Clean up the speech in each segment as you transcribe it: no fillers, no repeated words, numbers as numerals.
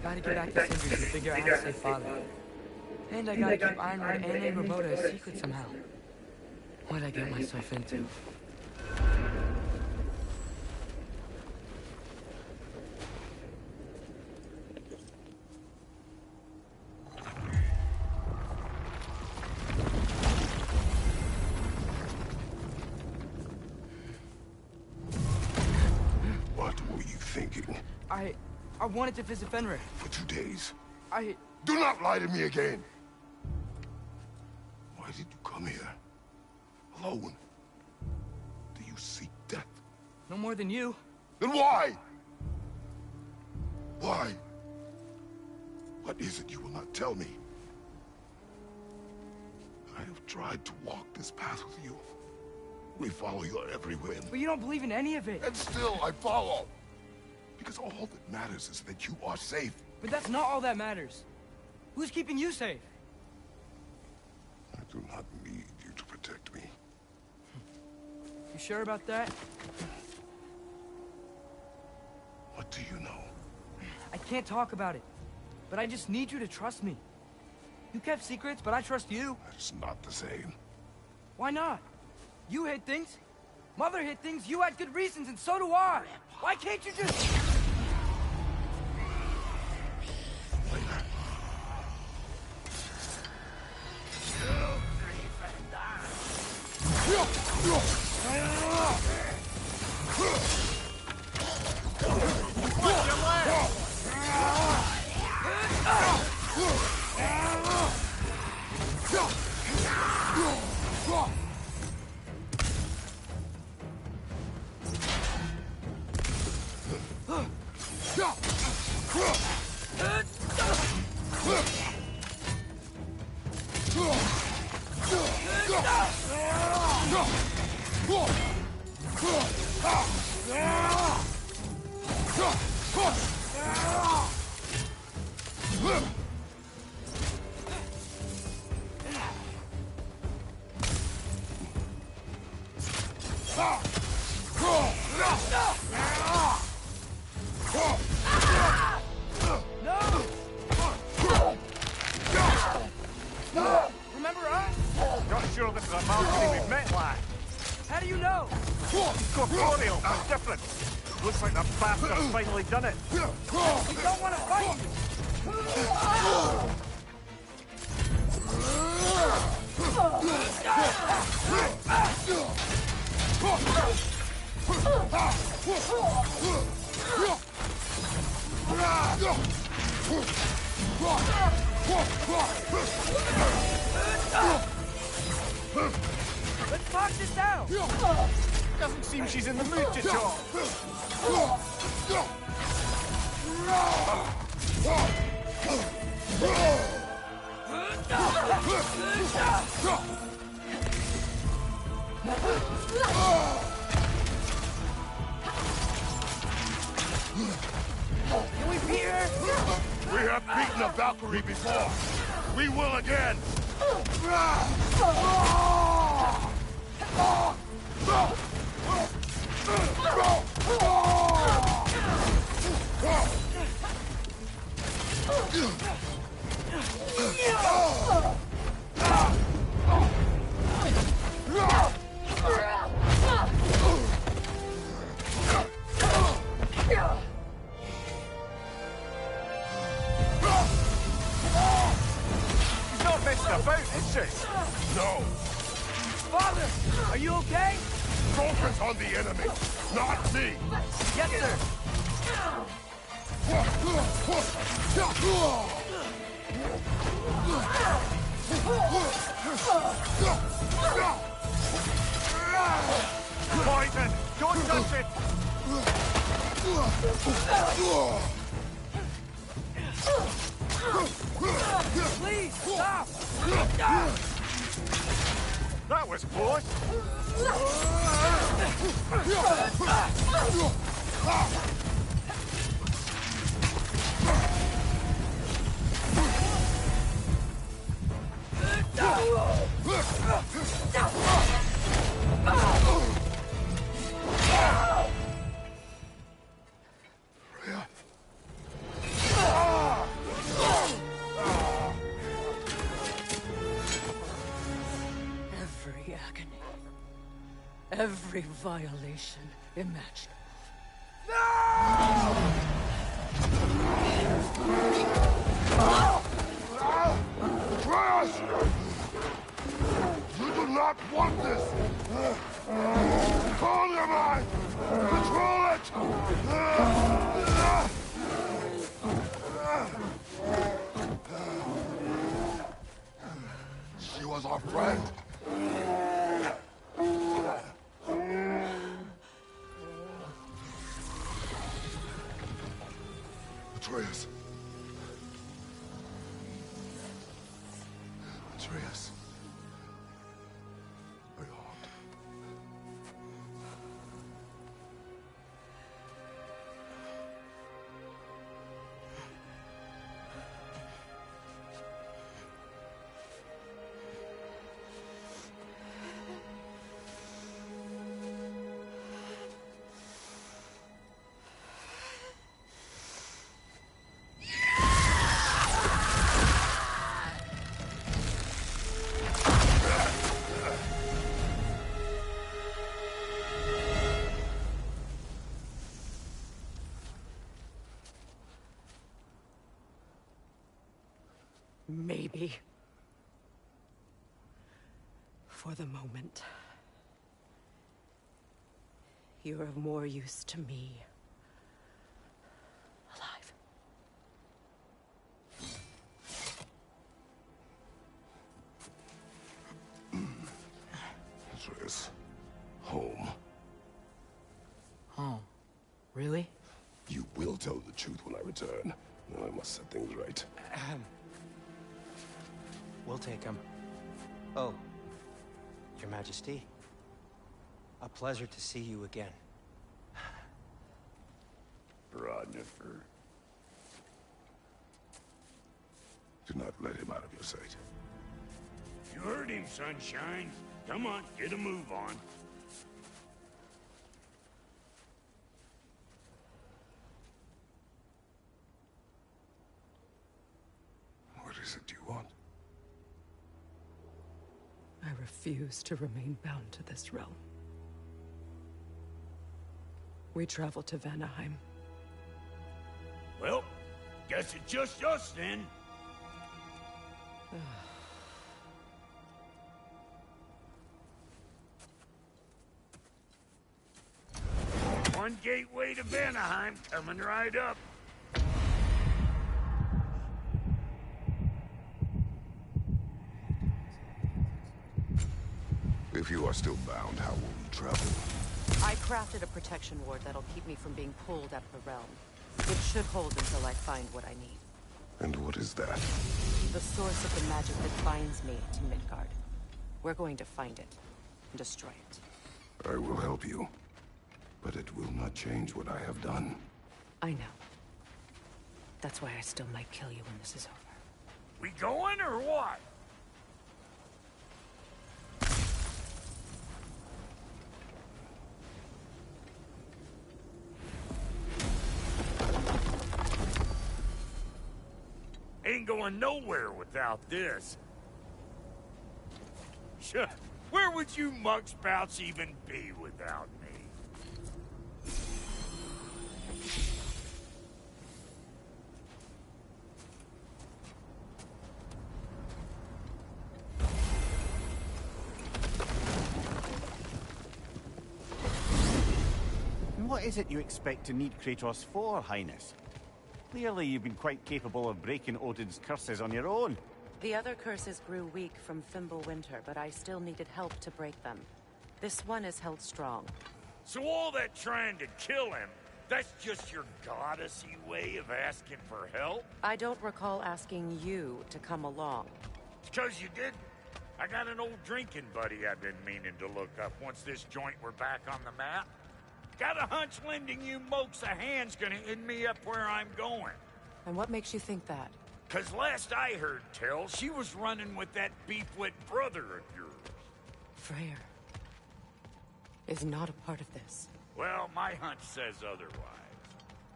Gotta get back to Sindri and figure out how to save Father. And I gotta keep Ironwood and Ramona a secret somehow. What'd I get myself into? What were you thinking? I wanted to visit Fenrir. For 2 days? I... Do not lie to me again! Why did you come here? Alone? Do you seek death? No more than you. Then why? Why? What is it you will not tell me? I have tried to walk this path with you. We follow your every whim. But you don't believe in any of it. And still I follow. Because all that matters is that you are safe. But that's not all that matters. Who's keeping you safe? I do not need you to protect me. You sure about that? What do you know? I can't talk about it. But I just need you to trust me. You kept secrets, but I trust you. That's not the same. Why not? You hid things. Mother hid things. You had good reasons, and so do I. Why can't you just... Remember us? Not sure this is a Valkyrie we've met, lad. How do you know? Corporeal, but different. Looks like the bastard's finally done it. You don't want to fight! Let's talk this out! Doesn't seem she's in the mood to talk. Can we beat her? We have beaten a Valkyrie before. We will again. Not me! Yes, sir! Poison! Don't touch it! Please, stop! That was close! Every agony. Every violation imaginable. Atreus! You do not want this! Control your mind! Control it! She was our friend. Atreus. Atreus. My heart. Maybe. For the moment. You're of more use to me. Alive. Atreus. Home. Home? Really? You will tell the truth when I return. Now I must set things right. We'll take him. Oh, Your Majesty. A pleasure to see you again. Ragnarok. Do not let him out of your sight. You heard him, Sunshine. Come on, get a move on. What is it you want? I refuse to remain bound to this realm. We travel to Vanaheim. Well, guess it's just us then. One gateway to Vanaheim coming right up. If you are still bound, how will you travel? I crafted a protection ward that'll keep me from being pulled out of the realm. It should hold until I find what I need. And what is that? The source of the magic that binds me to Midgard. We're going to find it and destroy it. I will help you. But it will not change what I have done. I know. That's why I still might kill you when this is over. We going or what? Ain't going nowhere without this. Sure. Where would you mugspouts even be without me? What is it you expect to need Kratos for, Highness? Clearly you've been quite capable of breaking Odin's curses on your own. The other curses grew weak from Fimbulwinter, but I still needed help to break them. This one is held strong. So all that trying to kill him, that's just your goddessy way of asking for help? I don't recall asking you to come along. It's 'cause you did. I got an old drinking buddy I've been meaning to look up once this joint were back on the map. Got a hunch lending you mokes a hand's gonna end me up where I'm going. And what makes you think that? 'Cause last I heard tell, she was running with that beefwit brother of yours. Freyr is not a part of this. Well, my hunch says otherwise.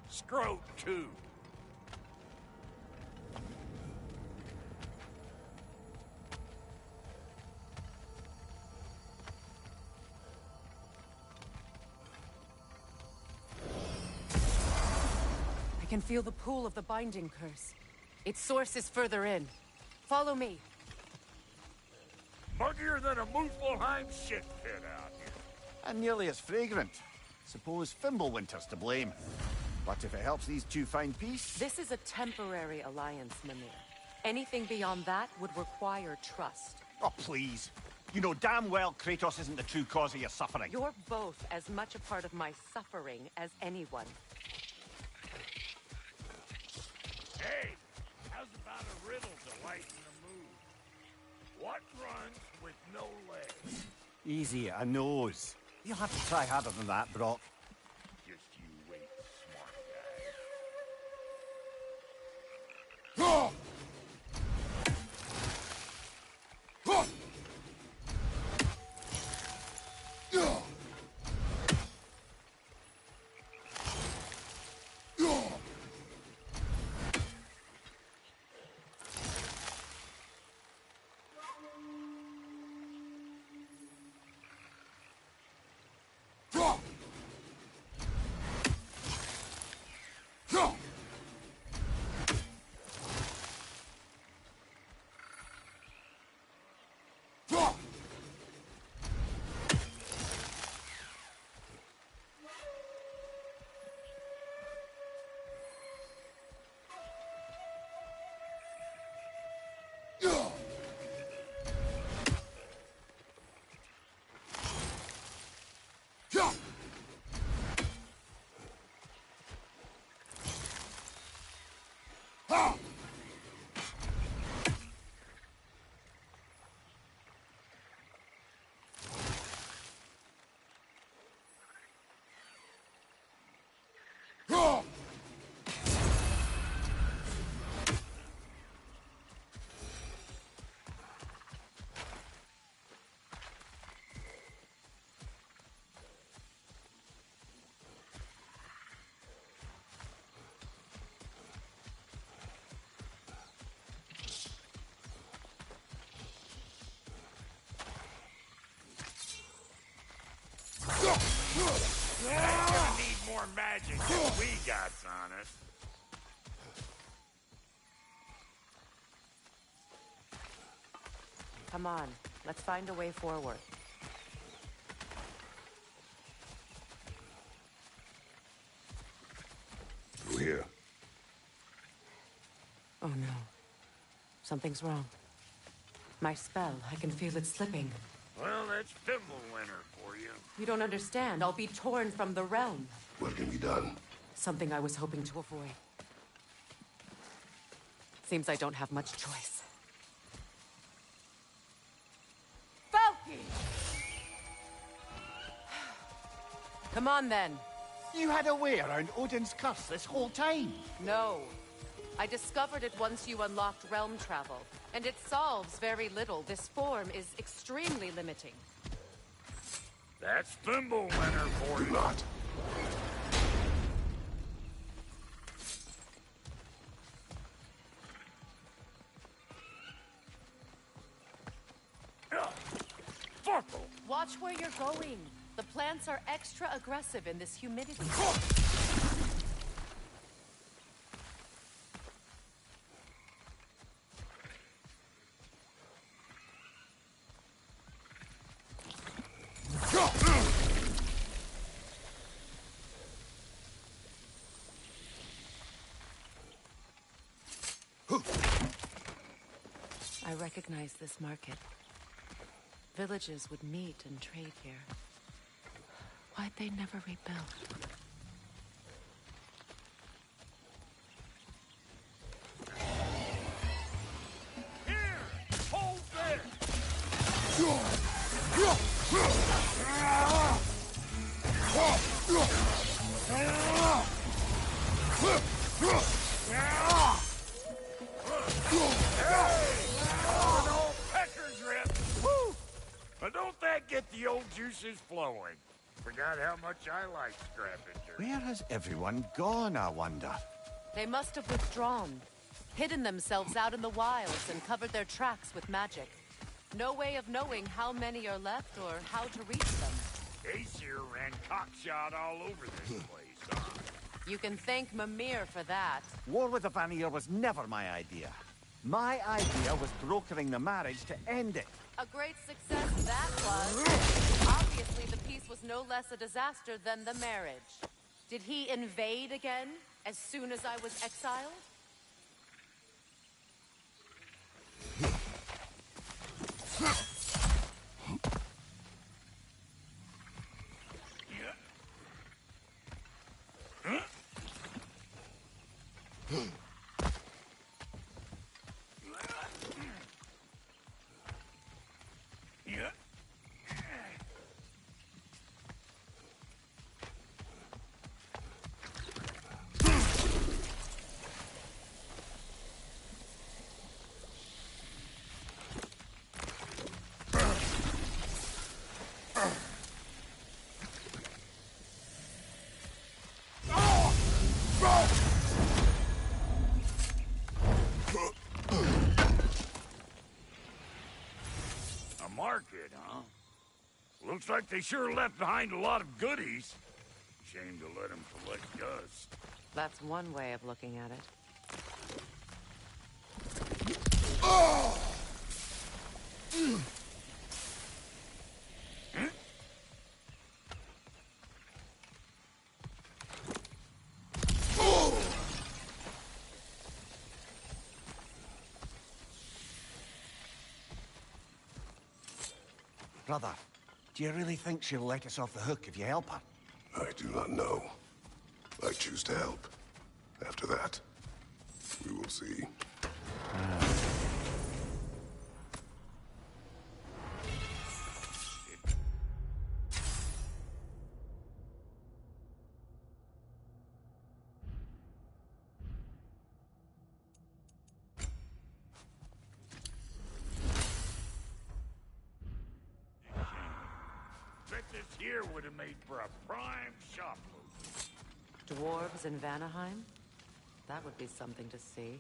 Scroat, too. I can feel the pull of the binding curse. Its source is further in. Follow me. Muggier than a Muspelheim shit pit out here. And nearly as fragrant. Suppose Fimbulwinter's to blame. But if it helps these two find peace... This is a temporary alliance, Mimir. Anything beyond that would require trust. Oh, please. You know damn well Kratos isn't the true cause of your suffering. You're both as much a part of my suffering as anyone. Hey, how's about a riddle to lighten the mood? What runs with no legs? Easy, a nose. You'll have to try harder than that, Brock. Just you wait, smart That's gonna need more magic than we got on us. Come on, let's find a way forward. You here? Oh no. Something's wrong. My spell, I can feel it slipping. Well, that's Fimbulwinter for you. You don't understand. I'll be torn from the realm. What can be done? Something I was hoping to avoid. Seems I don't have much choice. Falky! Come on, then. You had a way around Odin's curse this whole time. No. I discovered it once you unlocked realm travel, and it solves very little. This form is extremely limiting. That's Fimbulwinter for Do you. not. Fuckle! Watch where you're going. The plants are extra aggressive in this humidity. I recognize this market. Villages would meet and trade here. Why'd they never rebuild? Here! Hold this! An old pecker's rip! Woo! But don't that get the old juices flowing? Forgot how much I like scrapping dirt. Where has everyone gone, I wonder? They must have withdrawn, hidden themselves out in the wilds and covered their tracks with magic. No way of knowing how many are left or how to reach them. Aesir ran cockshot all over this place, huh? You can thank Mimir for that. War with the Vanir was never my idea. My idea was brokering the marriage to end it. A great success that was. Obviously, the peace was no less a disaster than the marriage. Did he invade again, as soon as I was exiled? A market, huh? Looks like they sure left behind a lot of goodies. Shame to let them collect dust. That's one way of looking at it. Brother, do you really think she'll let us off the hook if you help her? I do not know. I choose to help. After that, we will see. Bet this here would have made for a prime shop load. Dwarves in Vanaheim? That would be something to see.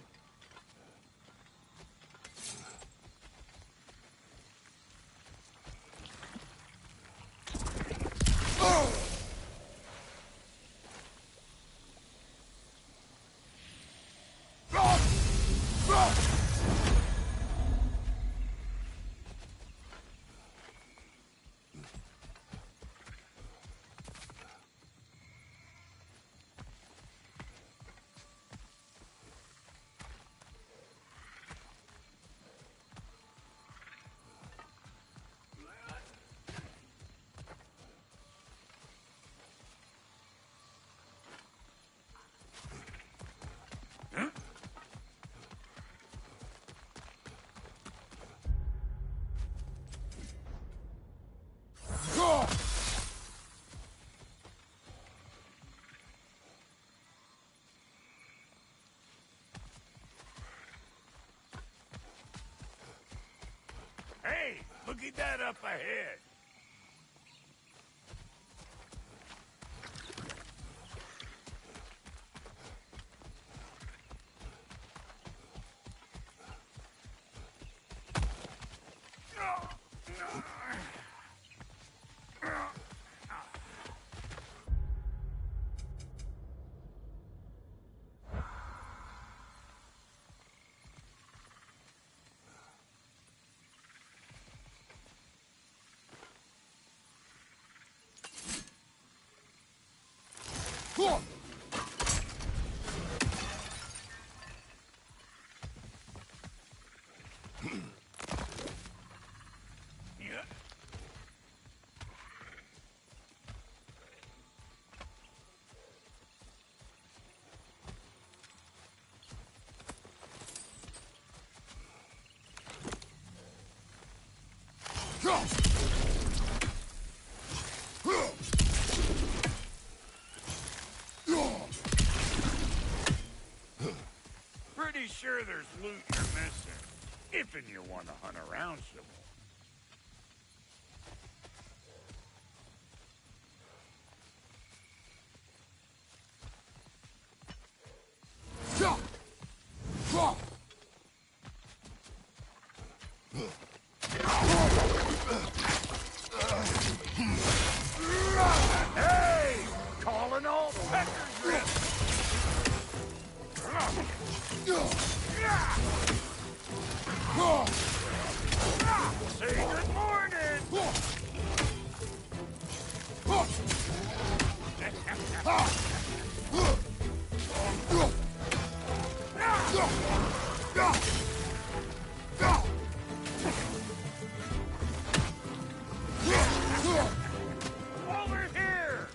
Hey, look at that up ahead. pretty sure there's loot you're missing. If and you want to hunt around some more. Hey! Calling all peckers rip! Say good morning! Over here!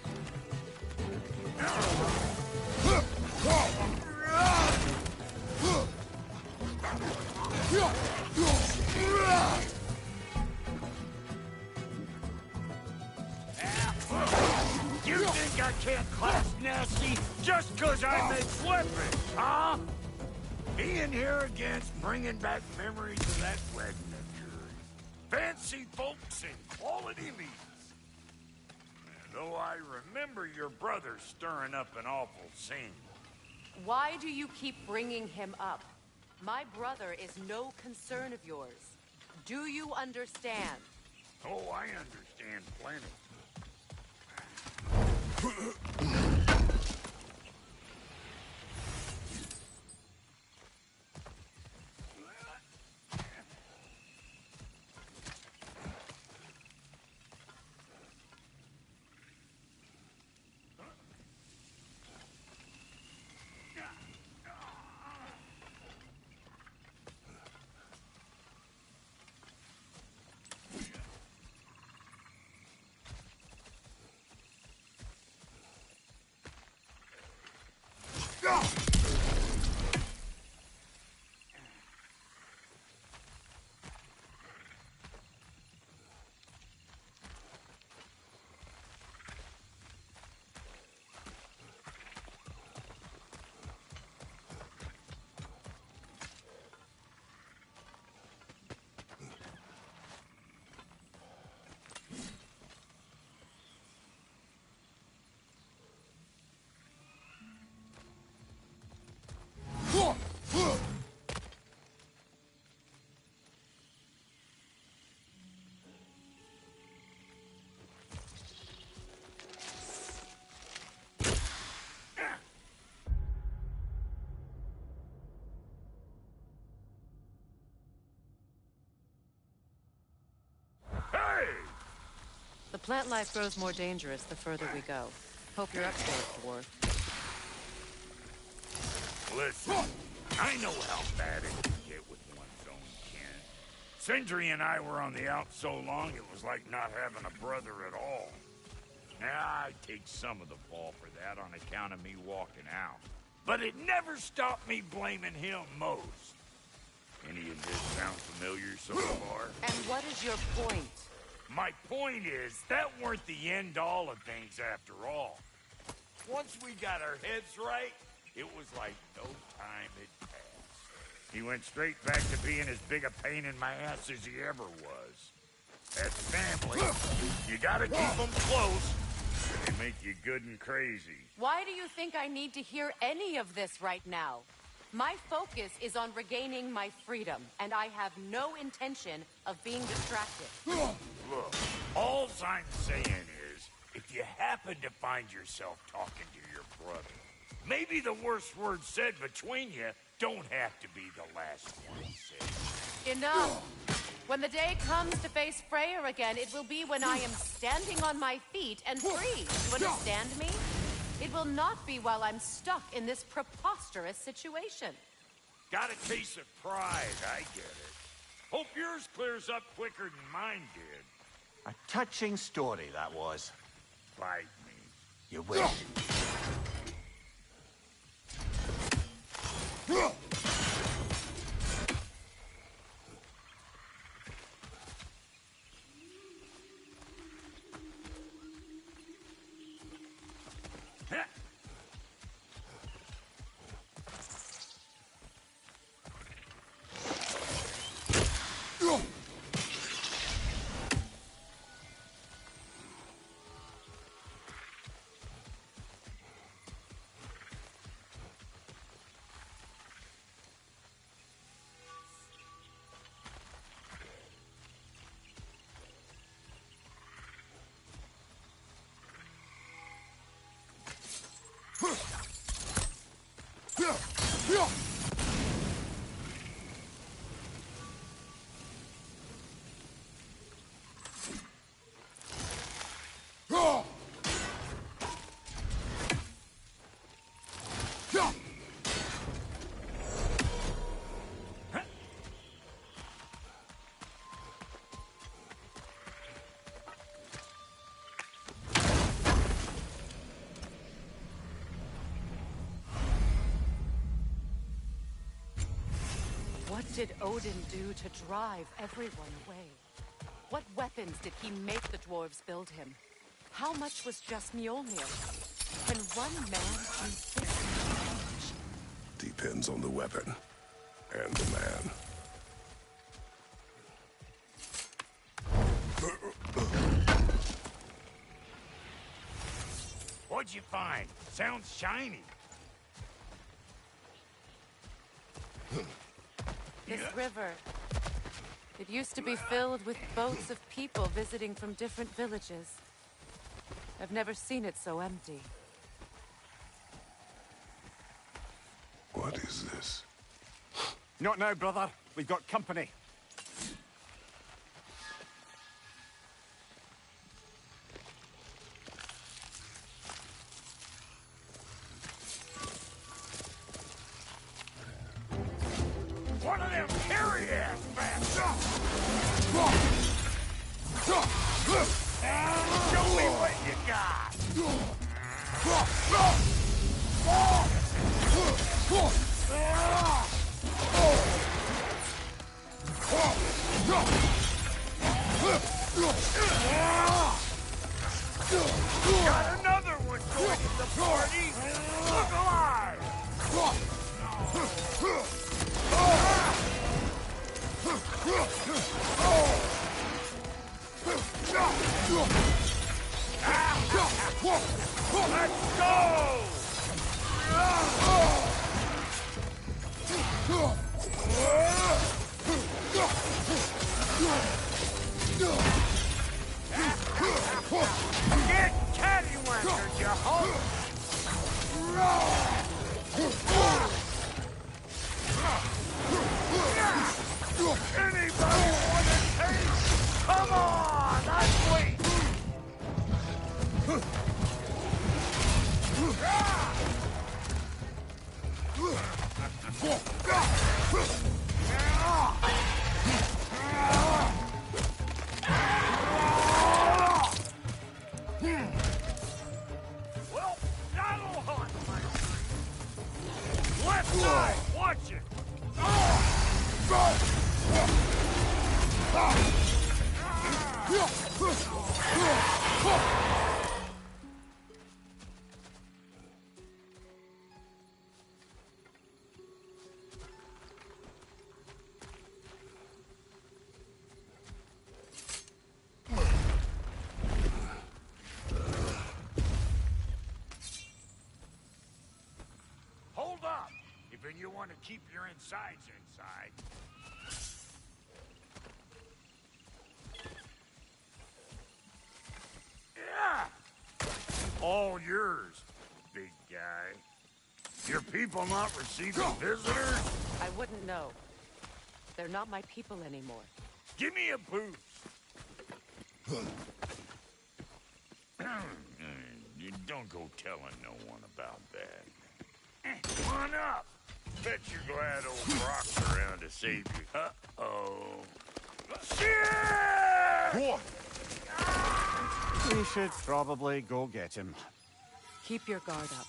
You think I can't class nasty just 'cause I make weapons, huh? Being here again's bringing back memories of that wedding of yours. Fancy folks and quality meats. Though I remember your brother stirring up an awful scene. Why do you keep bringing him up? My brother is no concern of yours. Do you understand? Oh, I understand plenty. The plant life grows more dangerous the further we go. Hope you're up for it, dwarf. Listen, I know how bad it can get with one's own kin. Sindri and I were on the out so long it was like not having a brother at all. Now, I take some of the fall for that on account of me walking out. But it never stopped me blaming him most. Any of this sound familiar so far? And what is your point? My point is, that weren't the end-all of things after all. Once we got our heads right, it was like no time had passed. He went straight back to being as big a pain in my ass as he ever was. As family, you gotta keep them close, or they make you good and crazy. Why do you think I need to hear any of this right now? My focus is on regaining my freedom, and I have no intention of being distracted. Look, all I'm saying is, if you happen to find yourself talking to your brother, maybe the worst words said between you don't have to be the last one said. Enough! When the day comes to face Freyr again, it will be when I am standing on my feet and free. You understand me? It will not be while I'm stuck in this preposterous situation. Got a case of pride, I get it. Hope yours clears up quicker than mine did. A touching story, that was. Bite me. You will. What did Odin do to drive everyone away? What weapons did he make the dwarves build him? How much was just Mjolnir? Can one man do this? Depends on the weapon. And the man. What'd you find? Sounds shiny. This river. It used to be filled with boats of people visiting from different villages. I've never seen it so empty. What is this? Not now, brother. We've got company. One of them carry-ass bastards! Show me what you got! Got another one joining the party! Look alive! Let's go! Get cattywankers, you hoe! Anybody want a taste? Come on, I'm waiting! Well, that'll hunt, my friend. Left side, watch it! Hold up! If you want to keep your insides inside. Yeah! All yours, big guy. Your people not receiving visitors? I wouldn't know. They're not my people anymore. Give me a boost. You don't go telling no one about that. Come on up. Bet you're glad old Brock's around to save you. Uh-oh. Shit! We should probably go get him. Keep your guard up.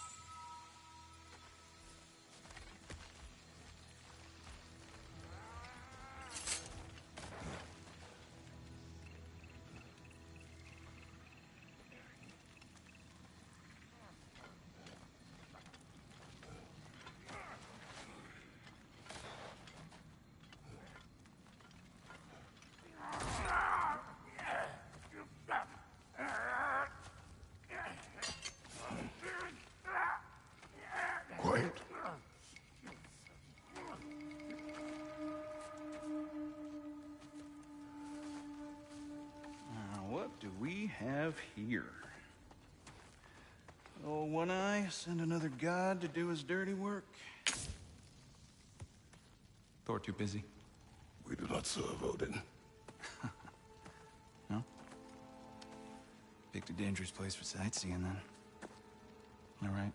Quiet. Now, what do we have here? Oh, One Eye, send another god to do his dirty work? Thor too busy? We do not serve Odin. No? Picked a dangerous place for sightseeing, then. All right.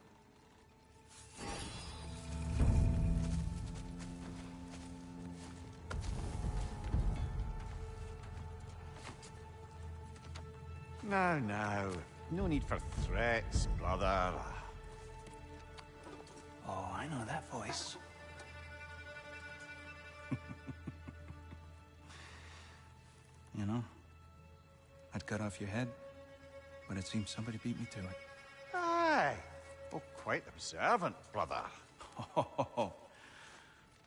Now. No need for threats, brother. Oh, I know that voice. You know, I'd cut off your head, but it seems somebody beat me to it. Aye. Oh, quite observant, brother. Oh,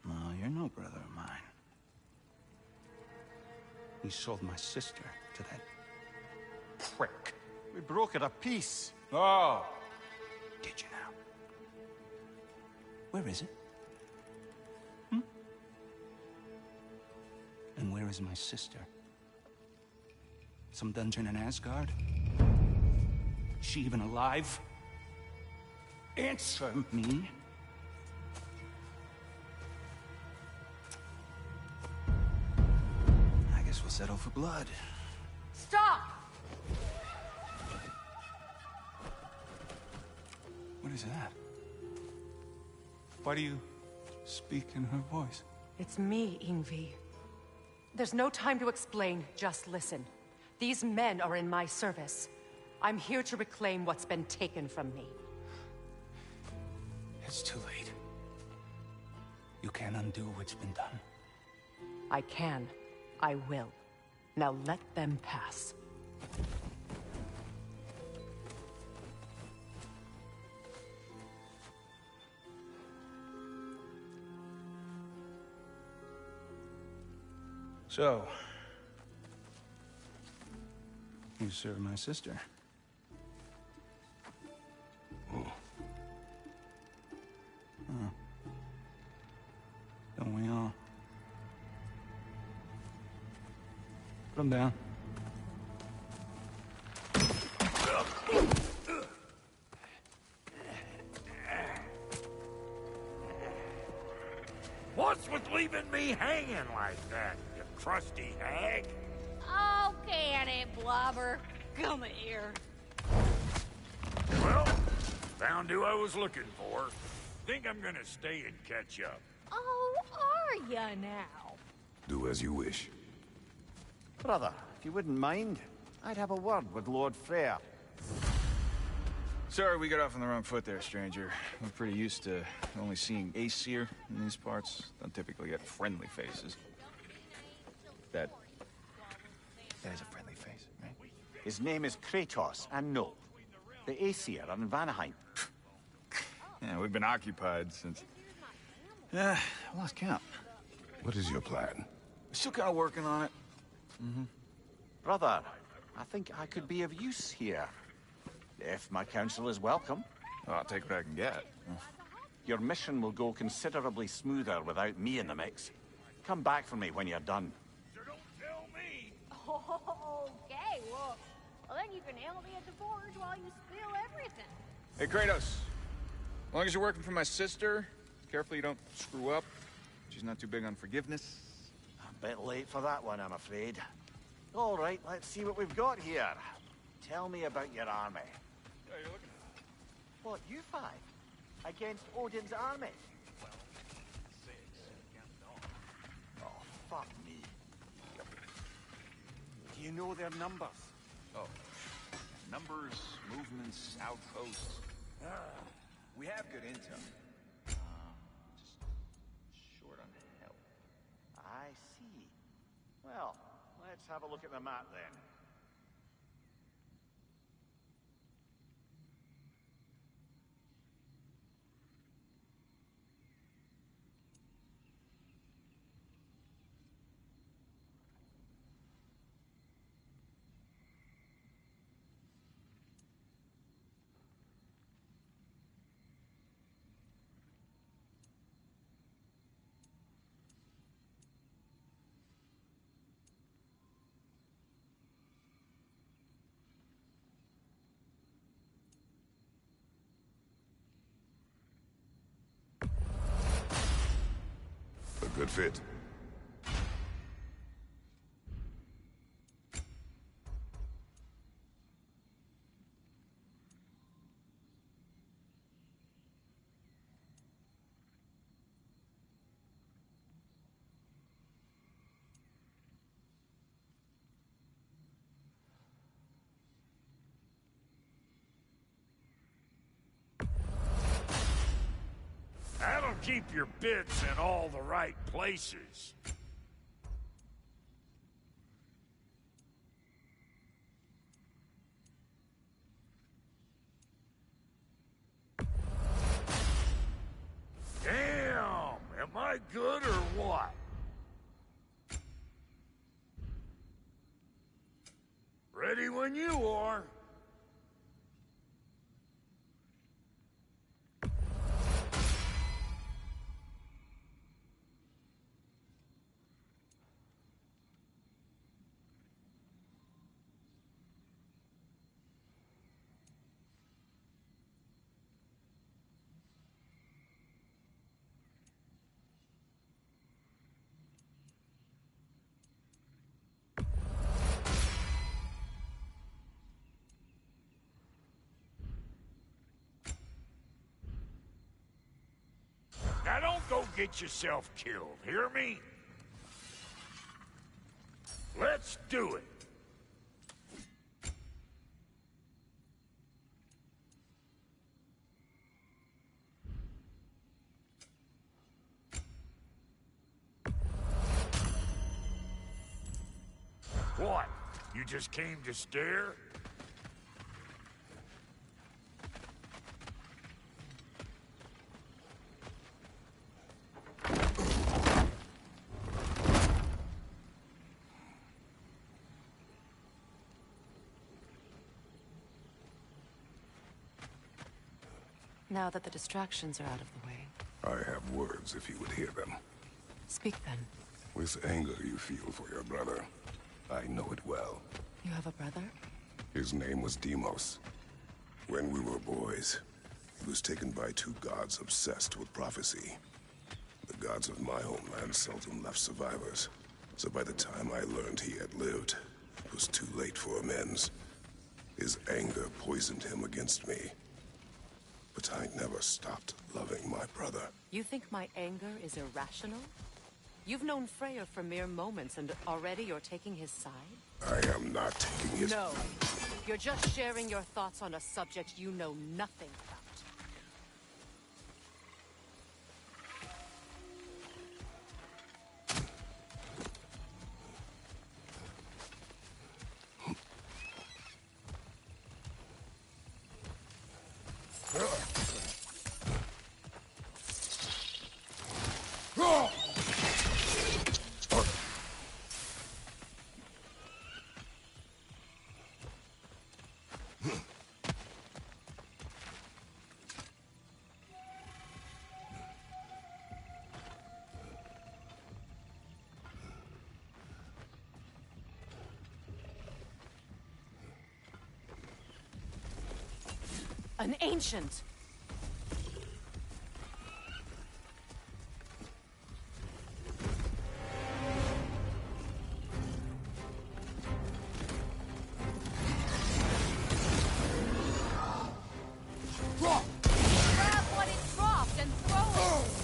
no, you're no brother of mine. You sold my sister to that prick. We broke it a piece. Oh! Did you now? Where is it? And where is my sister? Some dungeon in Asgard? Is she even alive? Answer me. I guess we'll settle for blood. Stop! What is that? Why do you speak in her voice? It's me, Ingvi. There's no time to explain, just listen. These men are in my service. I'm here to reclaim what's been taken from me. It's too late. You can't undo what's been done. I can. I will. Now let them pass. So, you serve my sister. Oh. Don't we all? Put him down. What's with leaving me hanging like that, you crusty hag? Oh, can it, Blobber? Come here. Well, found who I was looking for. Think I'm gonna stay and catch up. Oh, are ya now? Do as you wish. Brother, if you wouldn't mind, I'd have a word with Lord Freyr. Sorry we got off on the wrong foot there, stranger. We're pretty used to only seeing Aesir in these parts. Don't typically get friendly faces. That is a friendly face, right? His name is Kratos, and no, the Aesir are in Vanaheim. Yeah, we've been occupied since... Yeah, I lost count. What is your plan? We're still kind of working on it. Brother, I think I could be of use here. If my counsel is welcome. Well, I'll take what I can get. Your mission will go considerably smoother without me in the mix. Come back for me when you're done. So don't tell me. Okay, well, then you can handle me at the forge while you spill everything. Hey, Kratos. As long as you're working for my sister, careful you don't screw up. She's not too big on forgiveness. A bit late for that one, I'm afraid. All right, let's see what we've got here. Tell me about your army. Yeah, you're looking. What, you five? Against Odin's army? Oh, fuck me. Do you know their numbers? Oh. Numbers, movements, outposts. We have good intel. Just short on help. I see. Well, let's have a look at the map then. Good fit. That'll keep your bits in all the right places. Damn! Am I good or what? Ready when you are. Now don't go get yourself killed, hear me? Let's do it. What? You just came to stare? Now that the distractions are out of the way. I have words if you would hear them. Speak then. This anger you feel for your brother, I know it well. You have a brother? His name was Deimos. When we were boys, he was taken by two gods obsessed with prophecy. The gods of my homeland seldom left survivors, so by the time I learned he had lived, it was too late for amends. His anger poisoned him against me. But I never stopped loving my brother. You think my anger is irrational? You've known Freyr for mere moments, and already you're taking his side? I am not taking his... No. You're just sharing your thoughts on a subject you know nothing about. An ancient! Grab what it dropped and throw it!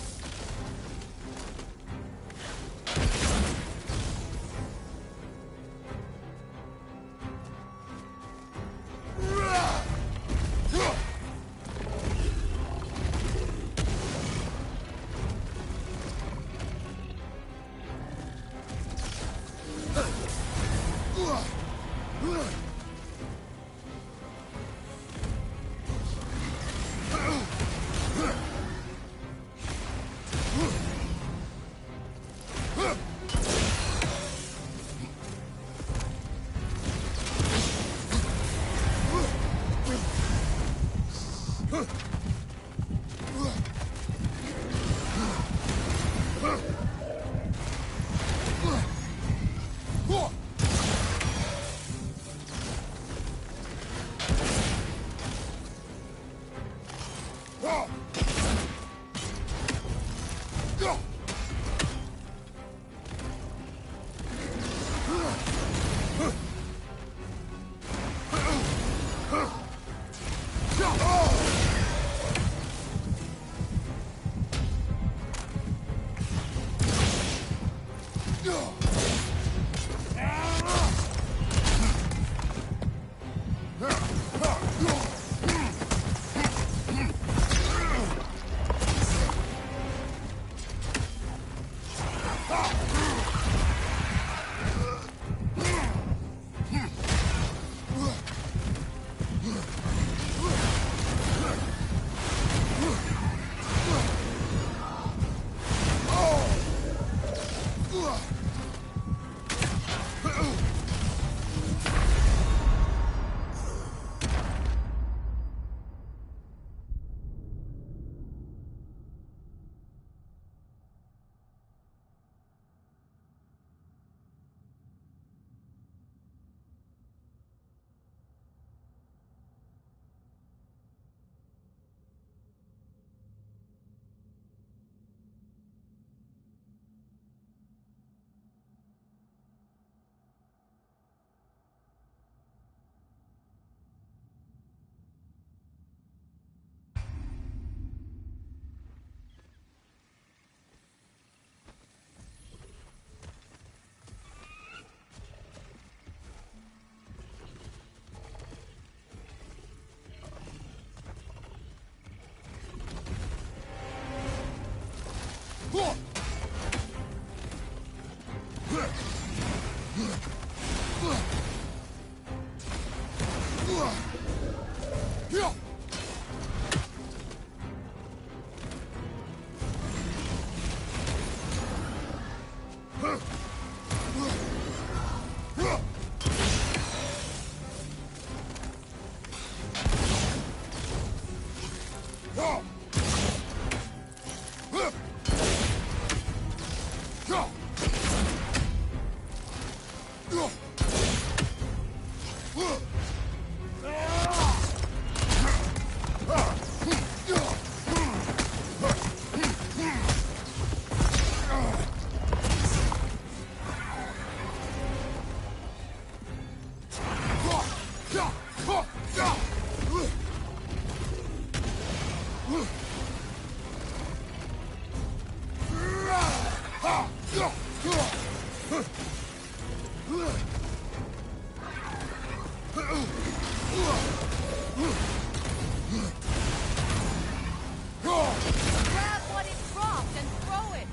Grab what it dropped and throw it!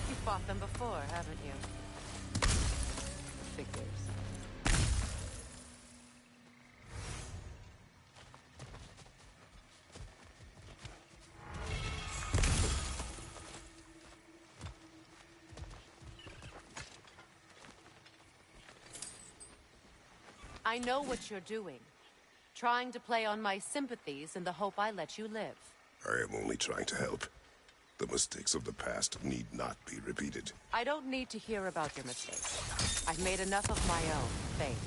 You've fought them before, haven't you? Figures. I know what you're doing. Trying to play on my sympathies in the hope I let you live. I am only trying to help. The mistakes of the past need not be repeated. I don't need to hear about your mistakes. I've made enough of my own, thanks.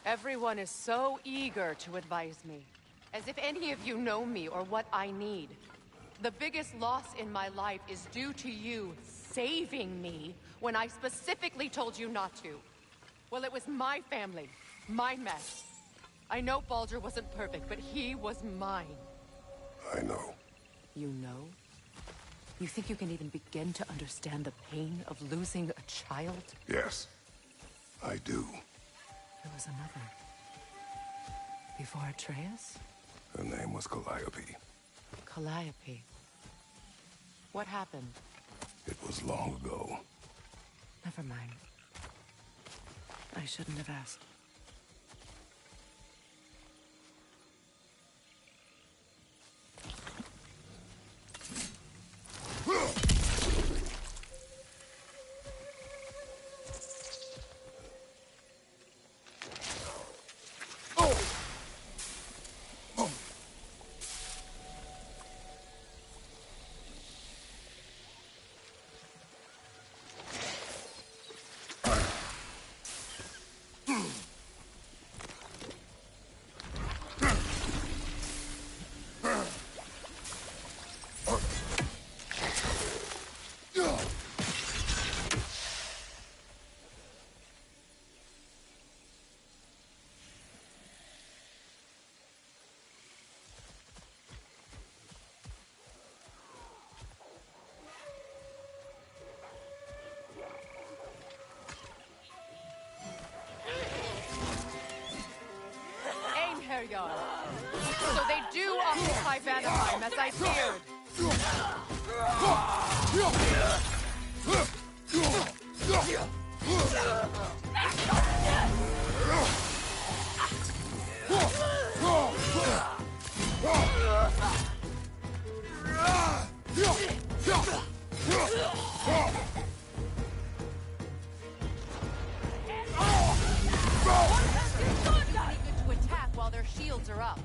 Everyone is so eager to advise me, as if any of you know me or what I need. The biggest loss in my life is due to you saving me when I specifically told you not to. Well, it was my family, my mess. I know Baldur wasn't perfect, but he was mine. I know. You know? You think you can even begin to understand the pain of losing a child? Yes, I do. There was another. Before Atreus? Her name was Calliope. Calliope. What happened? It was long ago. Never mind. I shouldn't have asked. So they do occupy Vanaheim, as I feared. Their shields are up.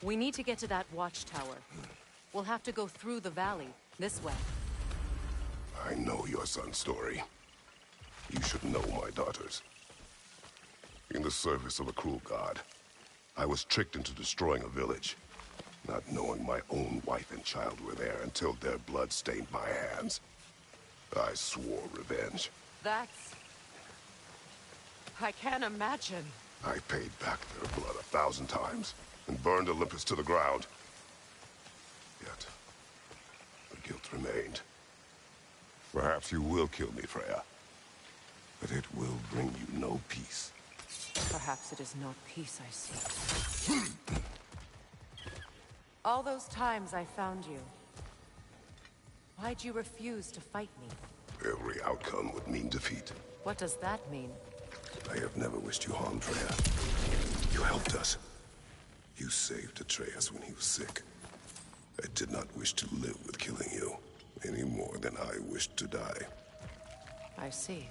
We need to get to that watchtower. We'll have to go through the valley, this way. I know your son's story. You should know my daughter's. In the service of a cruel god, I was tricked into destroying a village, not knowing my own wife and child were there until their blood stained my hands. I swore revenge. That's... I can't imagine. I paid back their blood 1,000 times and burned Olympus to the ground. Yet, the guilt remained. Perhaps you will kill me, Freya, but it will bring you no peace. Perhaps it is not peace I seek. All those times I found you, why'd you refuse to fight me? Every outcome would mean defeat. What does that mean? I have never wished you harm, Freya. You helped us. You saved Atreus when he was sick. I did not wish to live with killing you, any more than I wished to die. I see.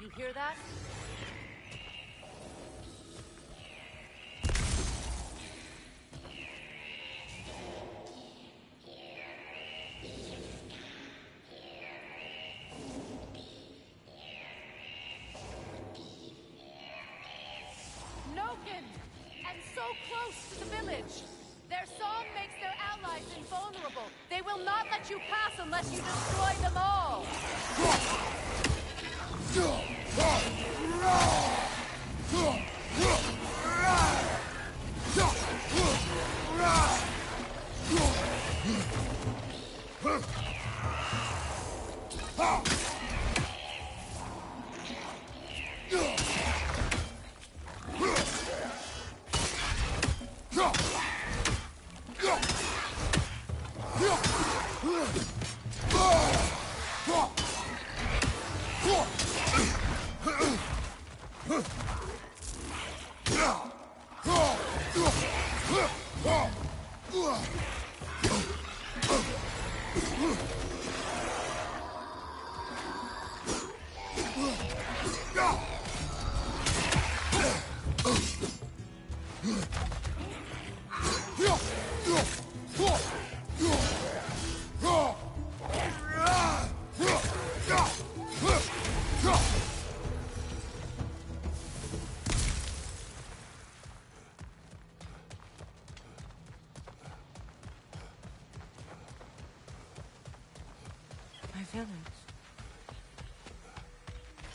You hear that? Noken! And so close to the village! Their song makes their allies invulnerable. They will not let you pass unless you destroy them all! My village.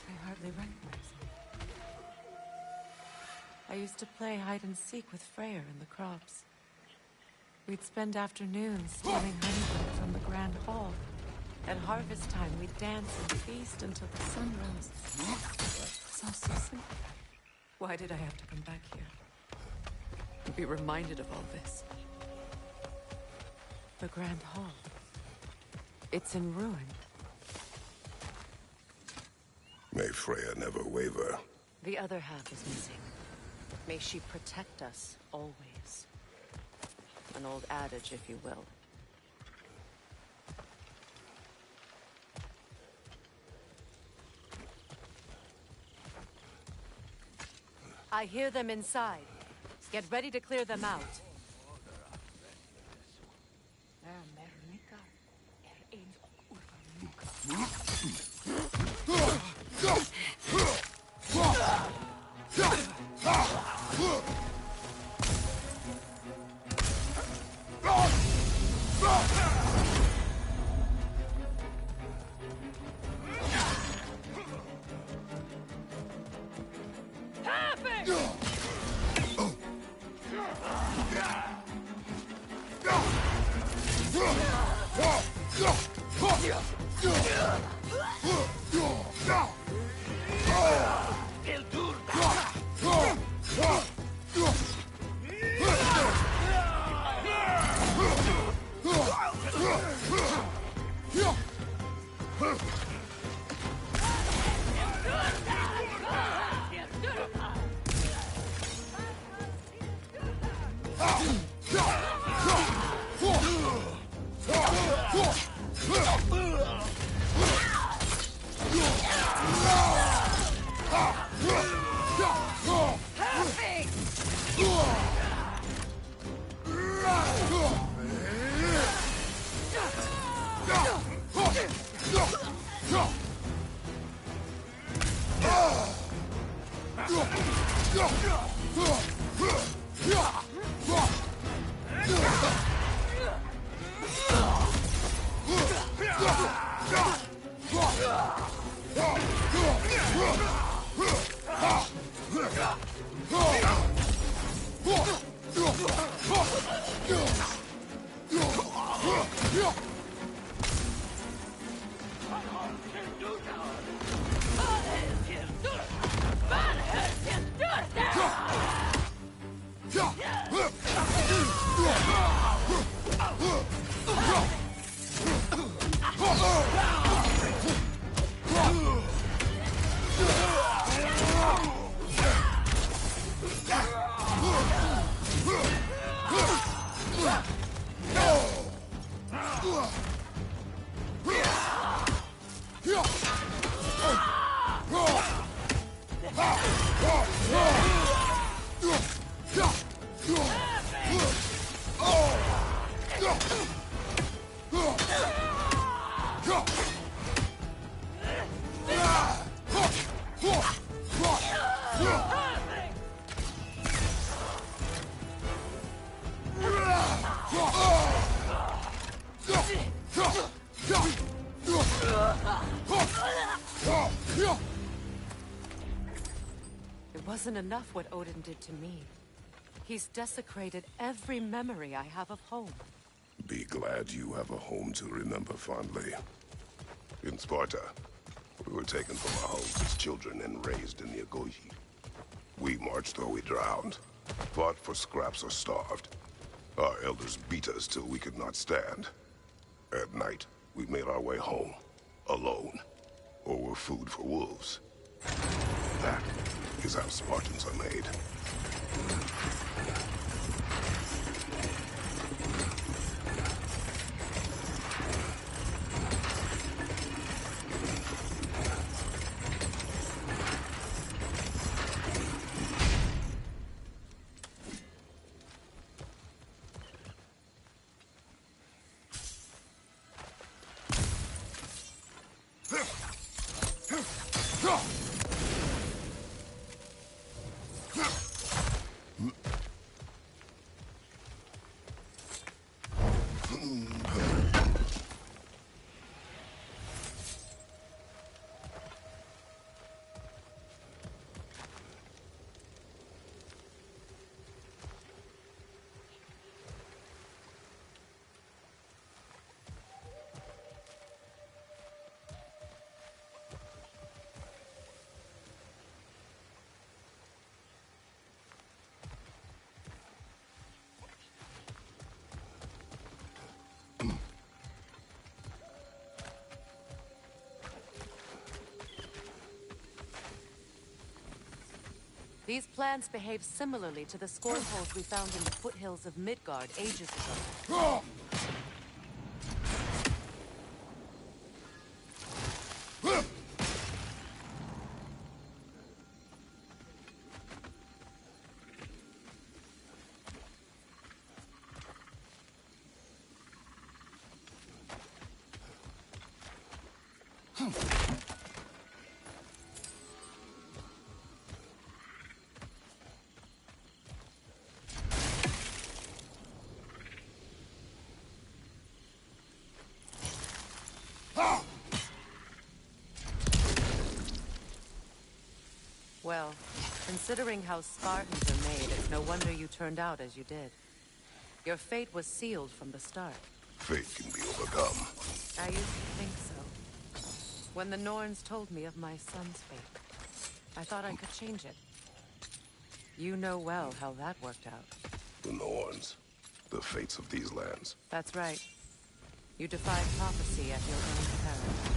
I hardly recognize it. I used to play hide and seek with Freyr in the crops. We'd spend afternoons stealing honey from the Grand Hall. At harvest time, we'd dance and feast until the sun rose. It's all so simple. Why did I have to come back here? And be reminded of all this? The Grand Hall. It's in ruin. May Freya never waver. The other half is missing. May she protect us, always. An old adage, if you will. I hear them inside. Get ready to clear them out. It wasn't enough what Odin did to me. He's desecrated every memory I have of home. Be glad you have a home to remember fondly. In Sparta, we were taken from our homes as children and raised in the Agogi. We marched or we drowned, fought for scraps or starved. Our elders beat us till we could not stand. At night, we made our way home, alone, or were food for wolves. That is how Spartans are made. These plants behave similarly to the scorn holes we found in the foothills of Midgard ages ago. Well, considering how Spartans are made, it's no wonder you turned out as you did. Your fate was sealed from the start. Fate can be overcome. I used to think so. When the Norns told me of my son's fate, I thought I could change it. You know well how that worked out. The Norns. The fates of these lands. That's right. You defied prophecy at your own peril.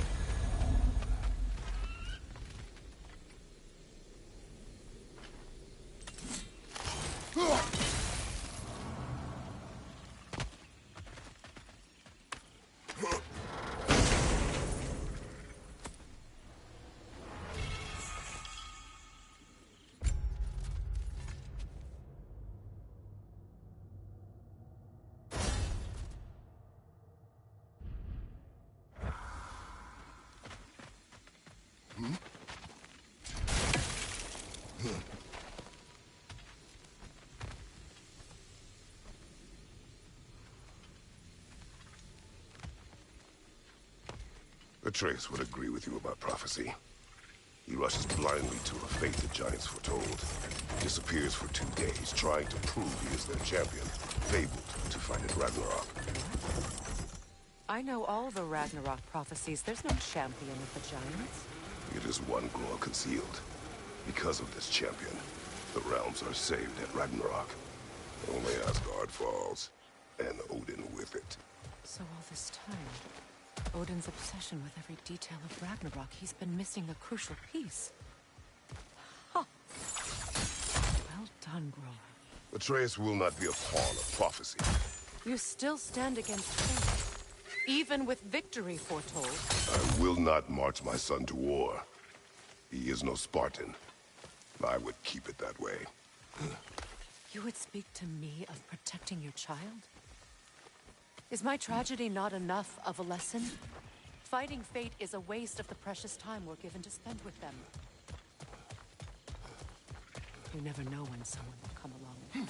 Atreus would agree with you about prophecy. He rushes blindly to a fate the giants foretold. Disappears for 2 days, trying to prove he is their champion. Fabled to fight at Ragnarok. I know all the Ragnarok prophecies. There's no champion of the giants. It is one grow concealed. Because of this champion, the realms are saved at Ragnarok. Only Asgard falls, and Odin with it. So all this time, Odin's obsession with every detail of Ragnarok, he's been missing a crucial piece. Huh. Well done, Grover. Atreus will not be a pawn of prophecy. You still stand against fate, even with victory foretold. I will not march my son to war. He is no Spartan. I would keep it that way. You would speak to me of protecting your child? Is my tragedy not enough of a lesson? Fighting fate is a waste of the precious time we're given to spend with them. You never know when someone will come along.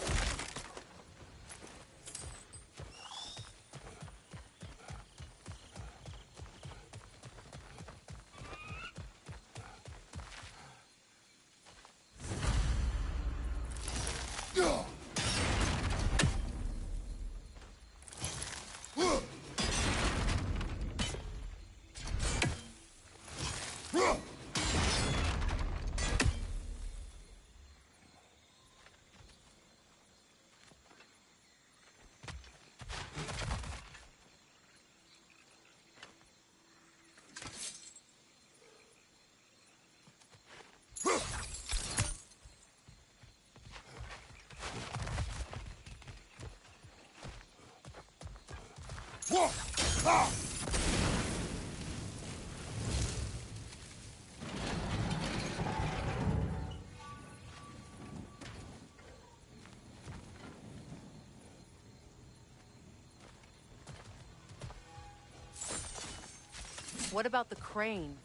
What about the crane?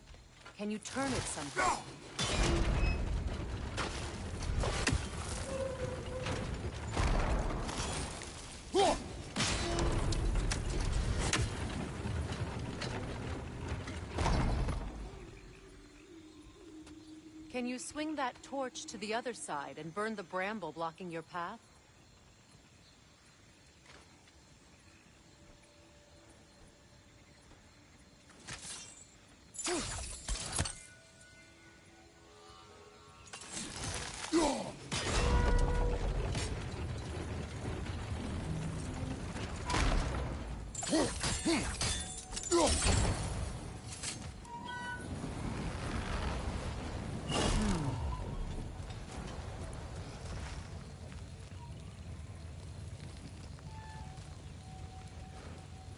Can you turn it somehow? Can you swing that torch to the other side and burn the bramble blocking your path?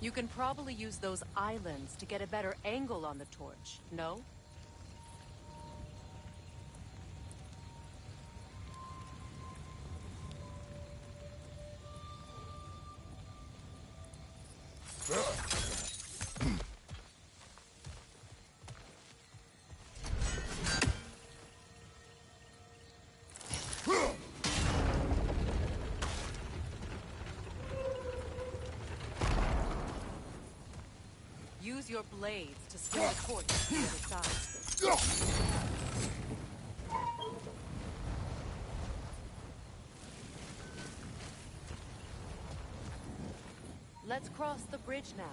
You can probably use those islands to get a better angle on the torch, no? Use your blades to swing the torch to the other side. Let's cross the bridge now.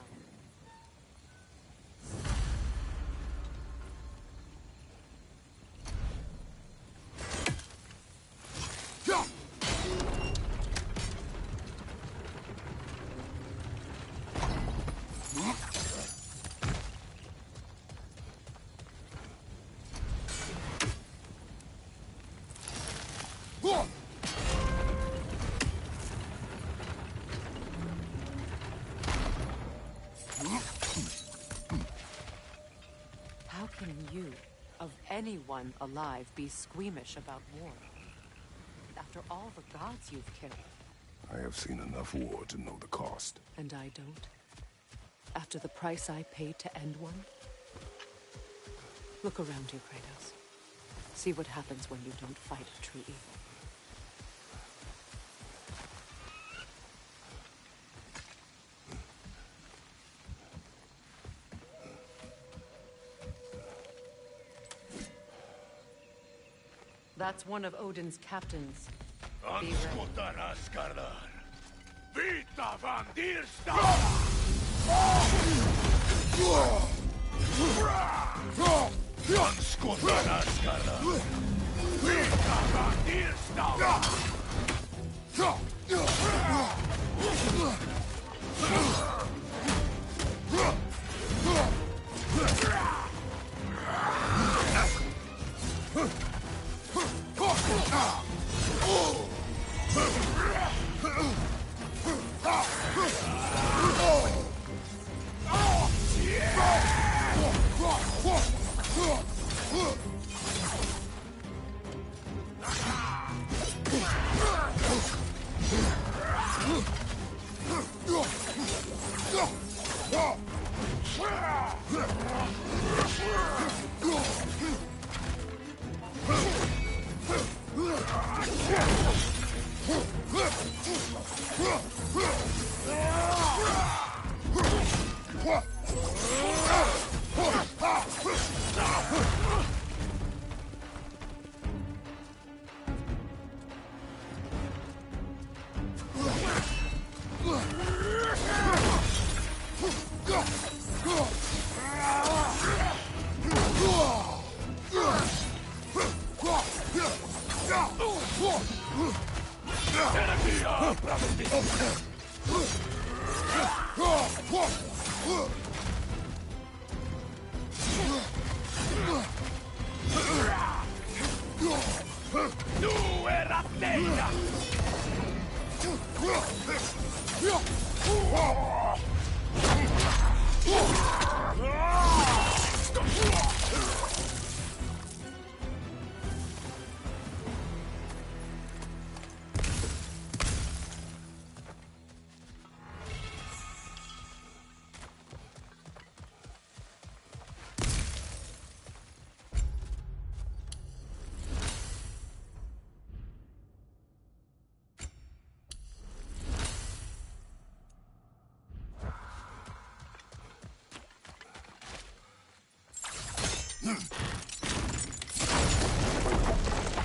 How can you, of anyone alive, be squeamish about war? After all the gods you've killed. I have seen enough war to know the cost. And I don't? After the price I paid to end one? Look around you, Kratos. See what happens when you don't fight true evil. That's one of Odin's captains. Be ready. Vita van Diersta! Anskotanaskarna! Vita van Diersta!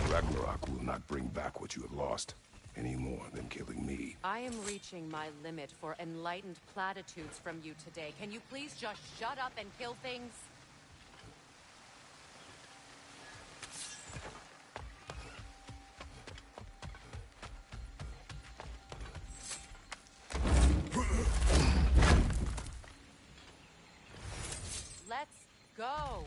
Ragnarok will not bring back what you have lost, any more than killing me. I am reaching my limit for enlightened platitudes from you today. Can you please just shut up and kill things? Let's go!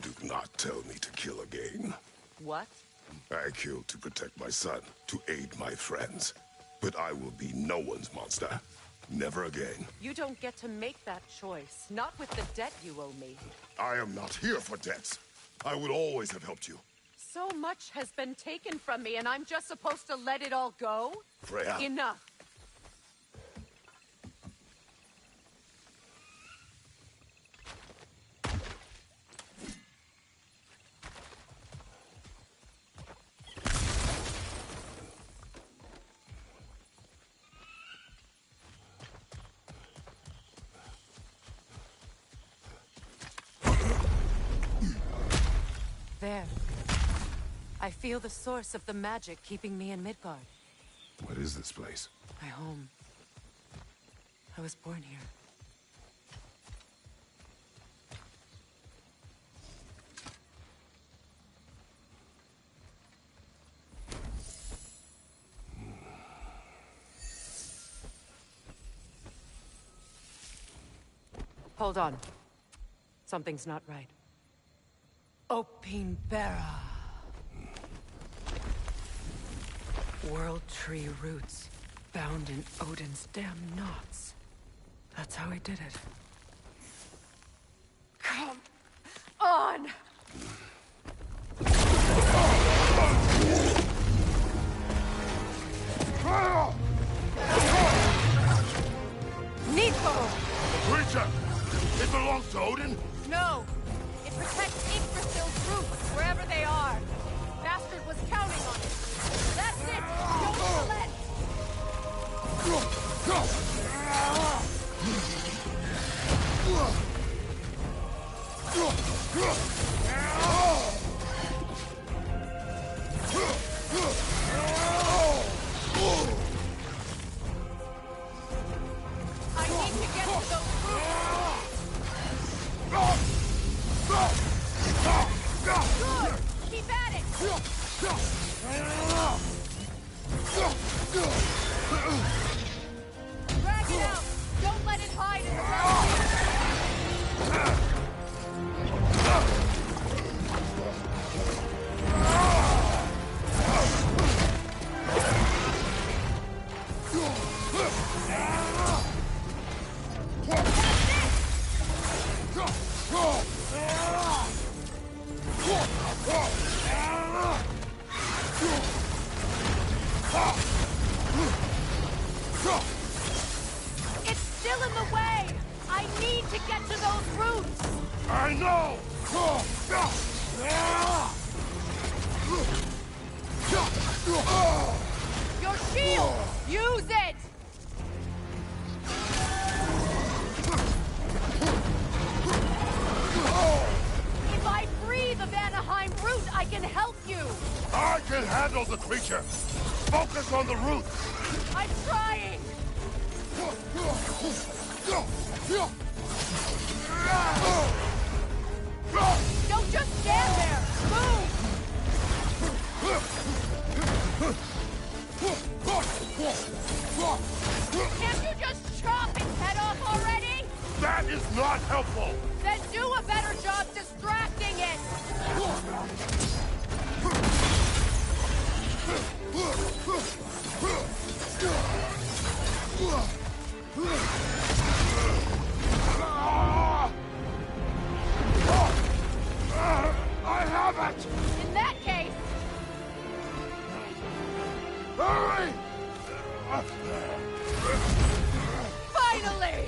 Do not tell me to kill again. What? I killed to protect my son, to aid my friends. But I will be no one's monster. Never again. You don't get to make that choice. Not with the debt you owe me. I am not here for debts. I would always have helped you. So much has been taken from me, and I'm just supposed to let it all go? Freya. Enough. There. I feel the source of the magic keeping me in Midgard. What is this place? My home. I was born here. Hold on. Something's not right. Opinbera. World tree roots, bound in Odin's damn knots. That's how he did it. Come on! Nico! The creature! It belongs to Odin? No! It protects Yggdrasil's roots, wherever they are. Bastard was counting on it. That's it! Don't relent! I need to get to those roots! Good! Keep at it! Drag it out! Don't let it hide in the It's still in the way! I need to get to those roots! I know! Your shield! Use it! If I free the Vanaheim root, I can help you! I can handle the creature! Focus on the root! I'm trying! Don't just stand there! Move! Can't you just chop its head off already? That is not helpful! Then do a better job distracting it! I have it! In that case... Hurry! Finally!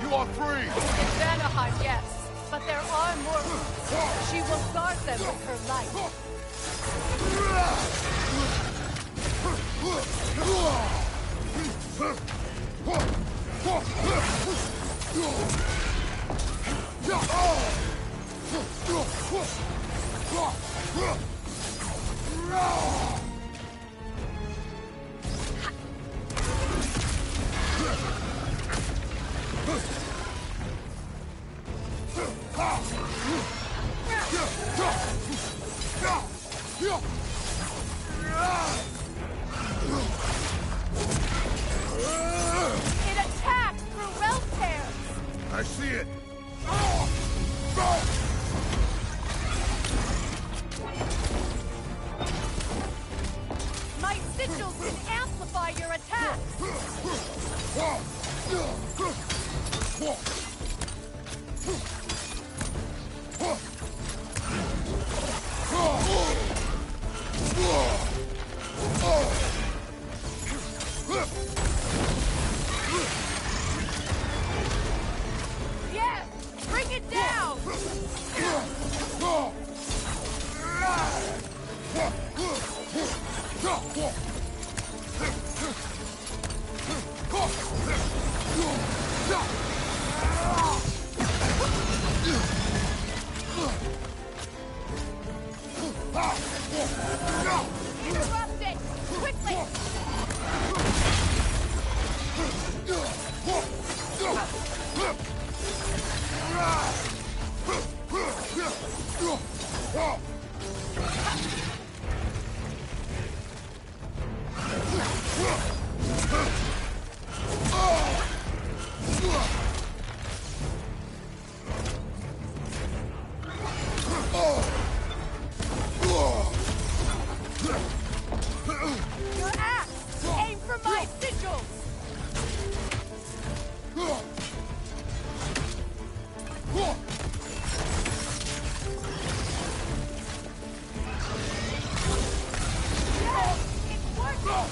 You are free! In Vanaheim, yes. But there are more roots. She will guard them with her life. It attacks through realm tears! I see it! My sigils can amplify your attacks! Yes! Bring it down! Interrupt it! Quickly! Your axe! Aim for my sigils! Yes! It's working!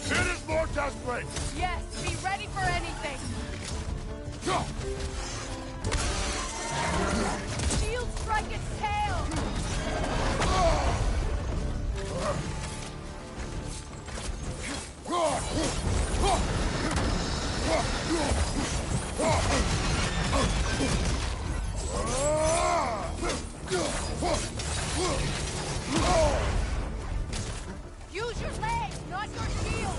It is more desperate! Yes, be ready for anything! Shield strike its tail! Use your legs, not your shield!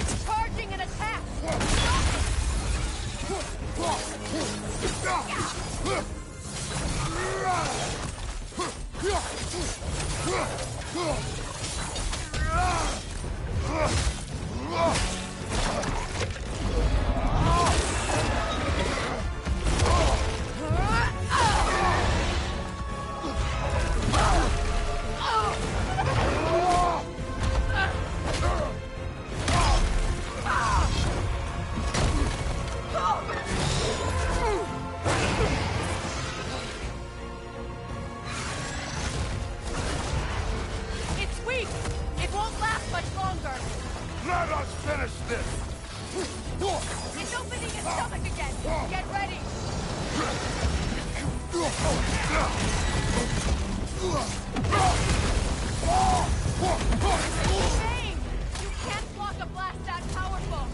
It's charging an attack! It's weak! It won't last much longer! Let us finish this! It's opening its stomach again! Get ready! Shame! You can't block a blast that powerful!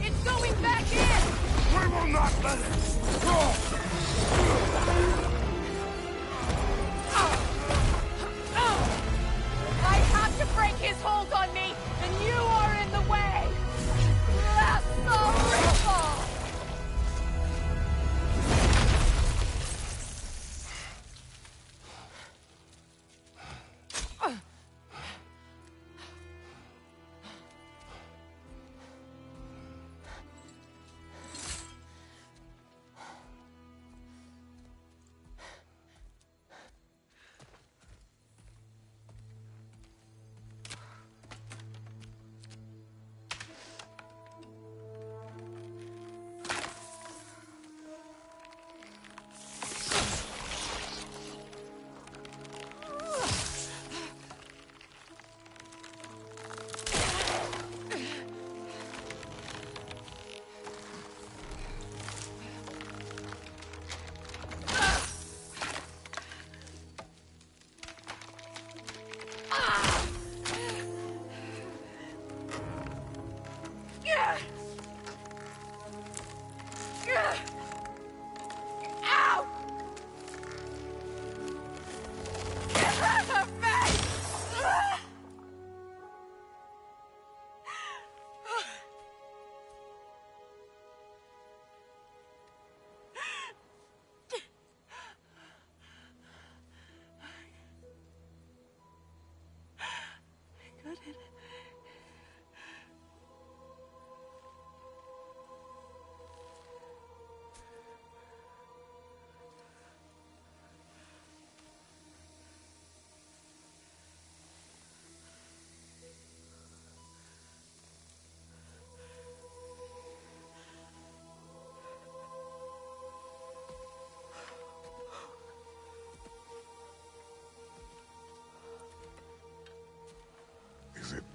It's going back in! We will not let it!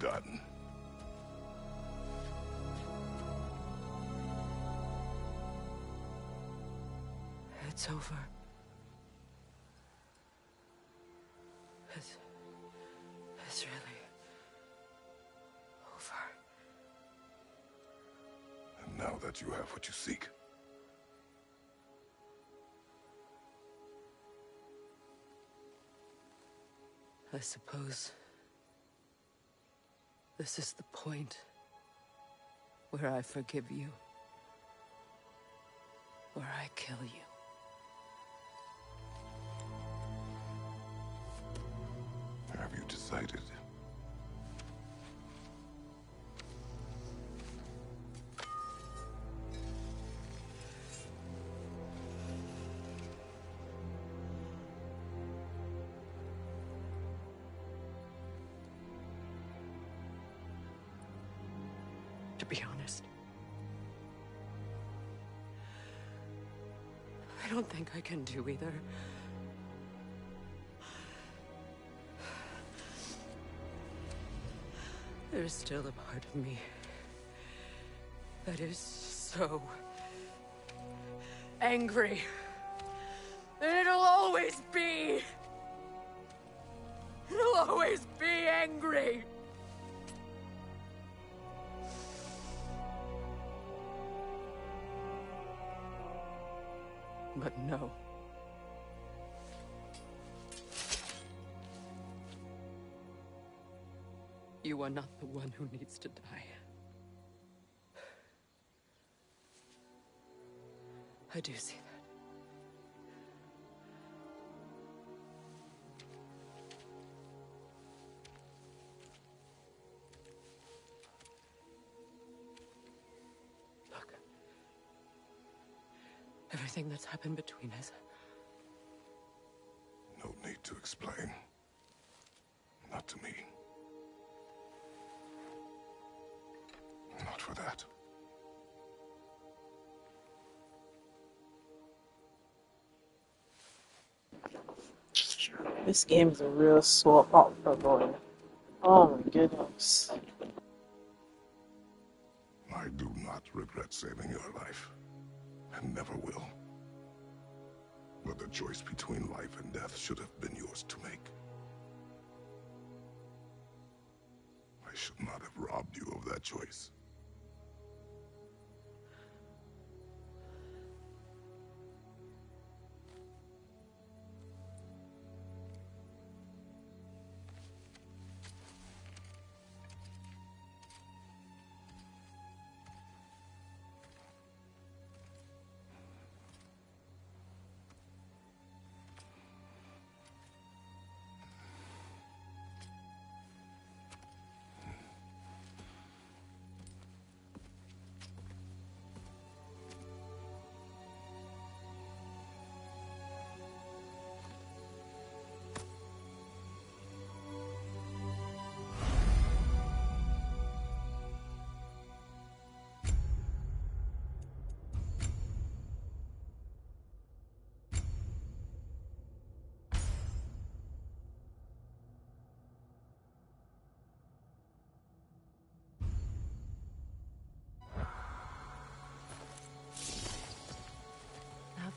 forgotten. It's over. It's really over. And now that you have what you seek, I suppose this is the point where I forgive you, where I kill you. have you decided? To be honest, I don't think I can do either. There's still a part of me that is so angry. And it'll always be. It'll always be angry. But no. You are not the one who needs to die. I do see that. Look. Everything that's happened between us. No need to explain. Not to me. Not for that. This game is a real swap up for boy. Oh my goodness. I do not regret saving your life. And never will. But the choice between life and death should have been yours to make. I should not have robbed you of that choice.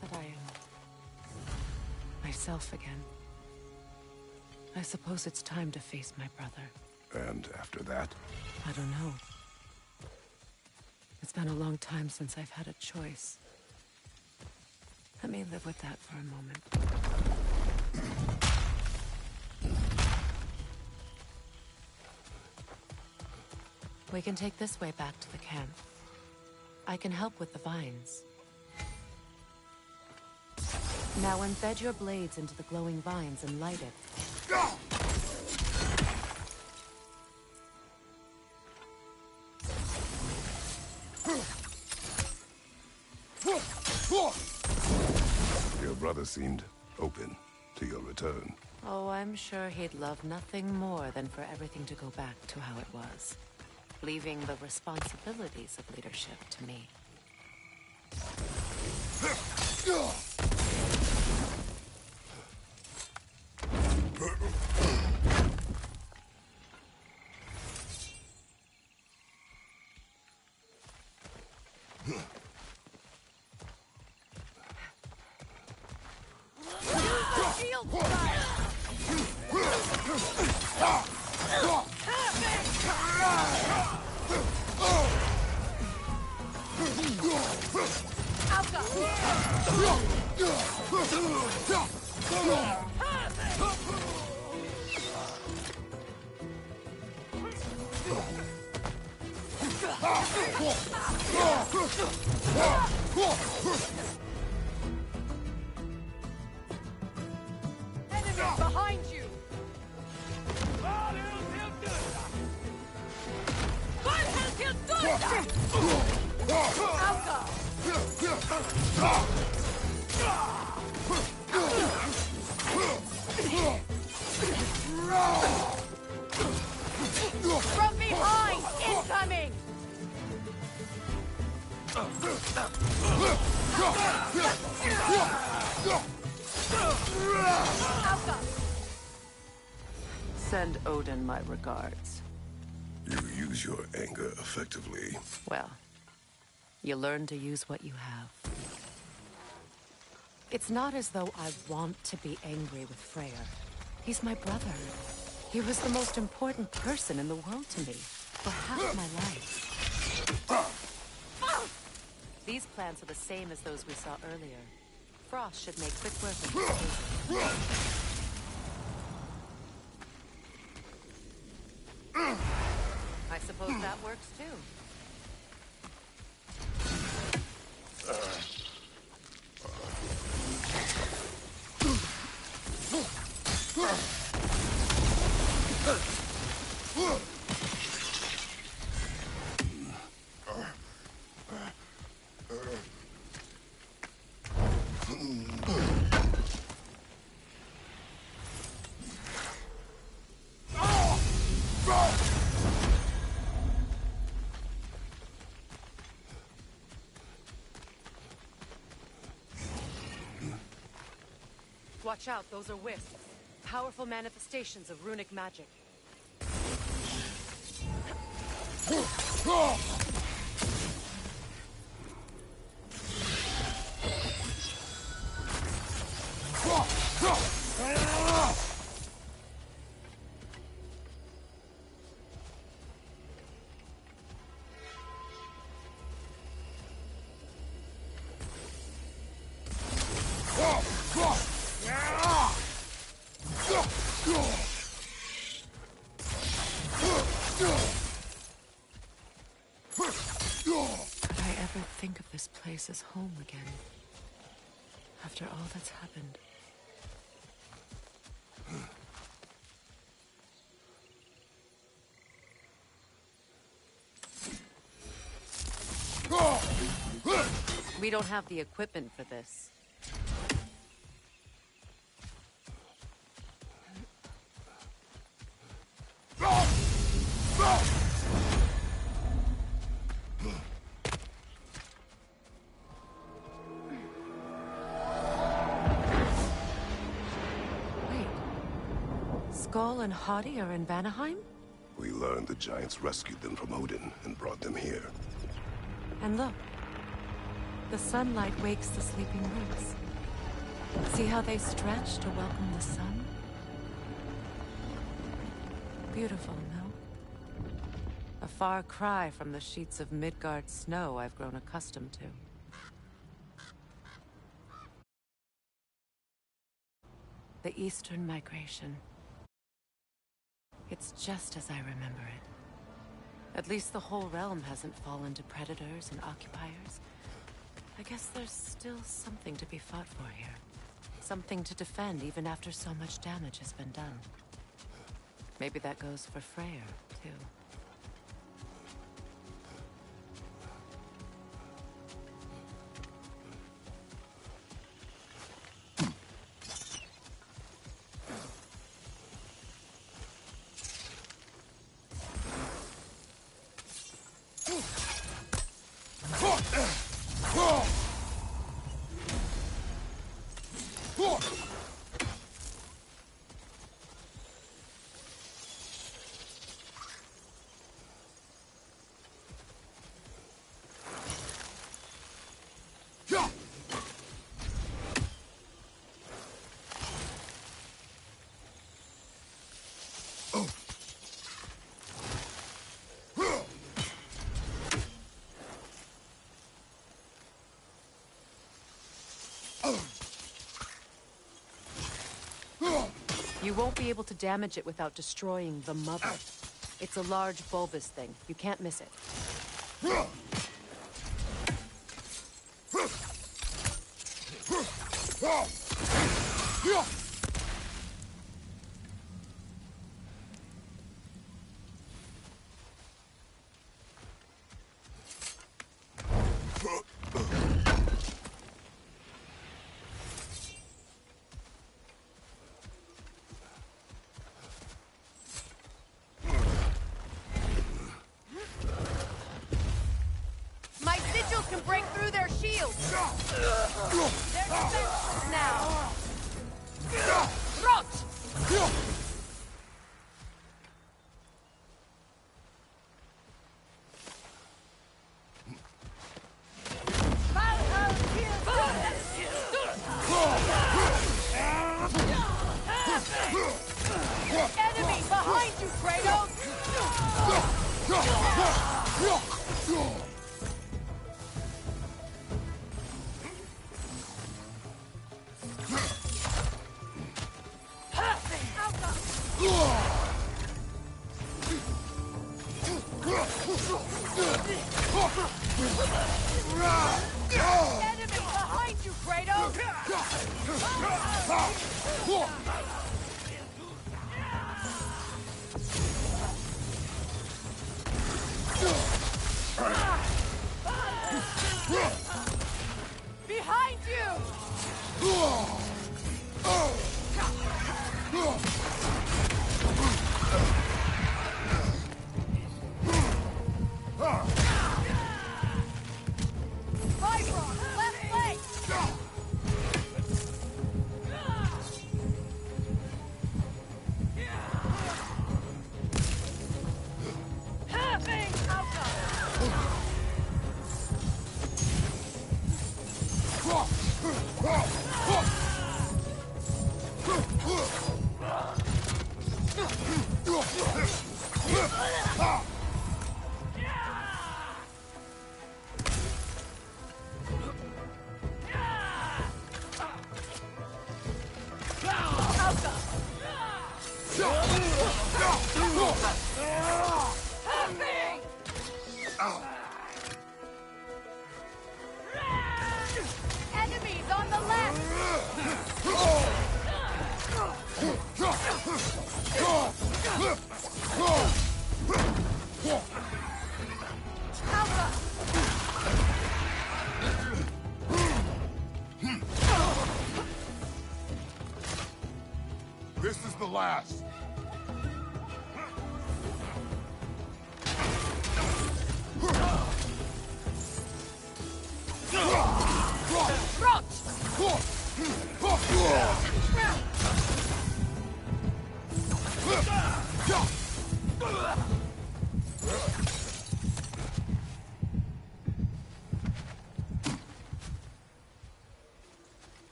That I am myself again. I suppose it's time to face my brother. And after that? I don't know. It's been a long time since I've had a choice. Let me live with that for a moment. We can take this way back to the camp. I can help with the vines. Now embed your blades into the glowing vines and light it. Your brother seemed open to your return. Oh, I'm sure he'd love nothing more than for everything to go back to how it was, leaving the responsibilities of leadership to me. Shield strike! Enemy behind you! From behind! Incoming! Send Odin my regards. You use your anger effectively. Well, you learn to use what you have. It's not as though I want to be angry with Freyr. He's my brother. He was the most important person in the world to me, for half my life. These plants are the same as those we saw earlier. Frost should make quick work of this. I suppose that works too. Watch out, those are wisps. Powerful manifestations of runic magic. Think of this place as home again. After all that's happened. We don't have the equipment for this. Skull and Hati are in Vanaheim? We learned the giants rescued them from Odin and brought them here. And look. The sunlight wakes the sleeping roots. See how they stretch to welcome the sun? Beautiful, no? A far cry from the sheets of Midgard snow I've grown accustomed to. The Eastern Migration. It's just as I remember it. At least the whole realm hasn't fallen to predators and occupiers. I guess there's still something to be fought for here. Something to defend even after so much damage has been done. Maybe that goes for Freyr, too. You won't be able to damage it without destroying the mother. It's a large bulbous thing. You can't miss it. My sigils can break through their shields! They're defenseless now! Rot! Enemy behind you, Kratos! Enemy behind you, Kratos! Behind you! Vibrons, left leg! Enemies on the left! This is the last.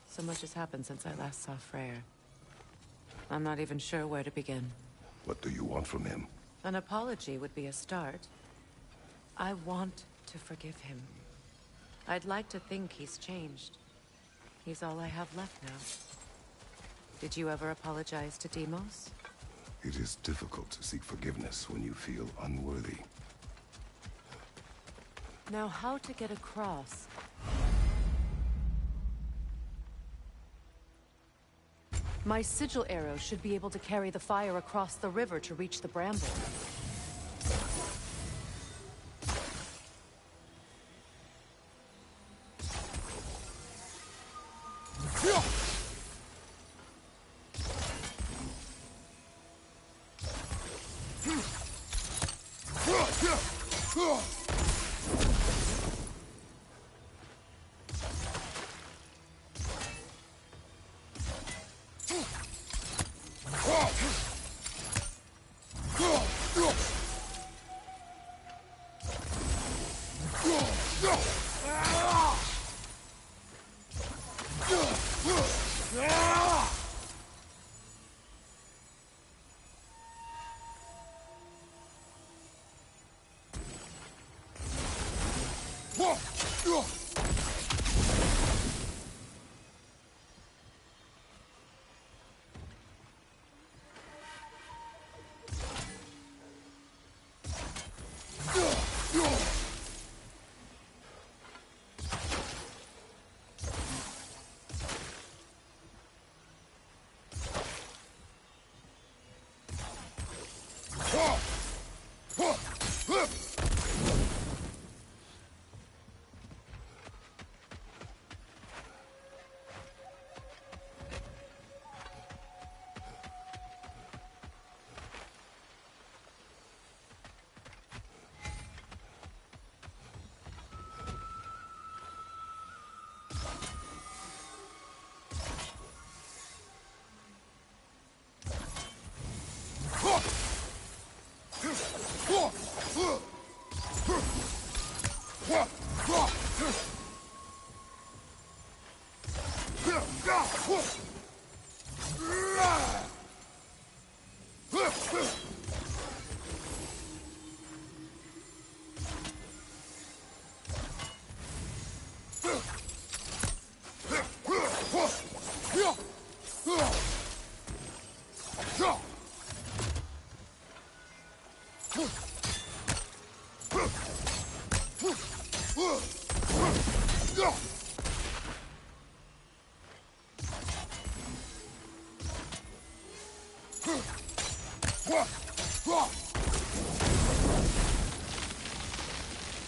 So much has happened since I last saw Freyr. I'm not even sure where to begin. What do you want from him? An apology would be a start. I want to forgive him. I'd like to think he's changed. He's all I have left now. Did you ever apologize to Deimos? It is difficult to seek forgiveness when you feel unworthy. Now, how to get across? My sigil arrow should be able to carry the fire across the river to reach the bramble.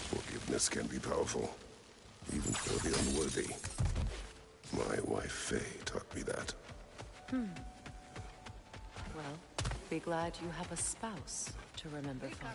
Forgiveness can be powerful, even for the unworthy. My wife Faye taught me that. Well, be glad you have a spouse to remember from.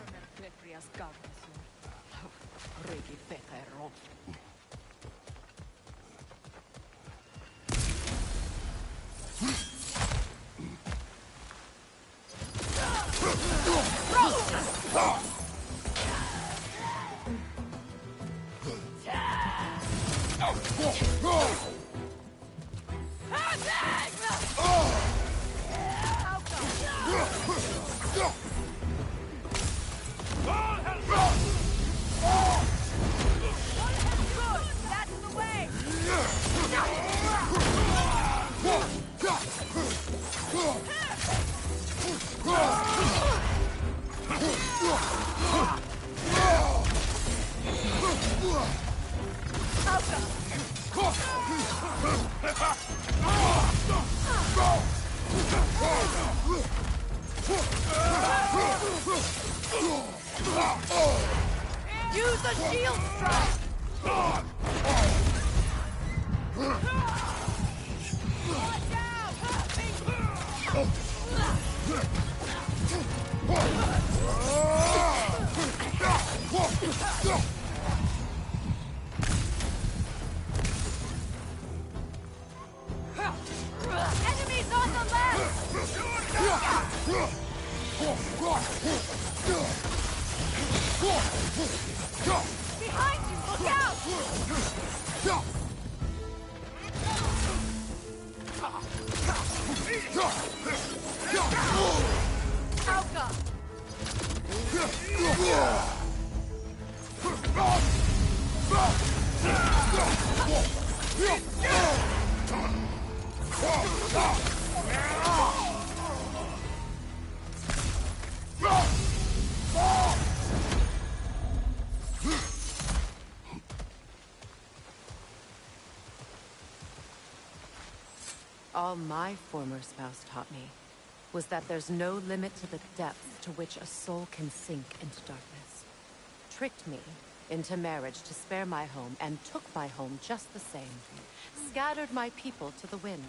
Use the shield strike! Enemies on the left! Behind you, look out! Alka! All my former spouse taught me was that there's no limit to the depth to which a soul can sink into darkness. Tricked me into marriage to spare my home and took my home just the same. Scattered my people to the wind.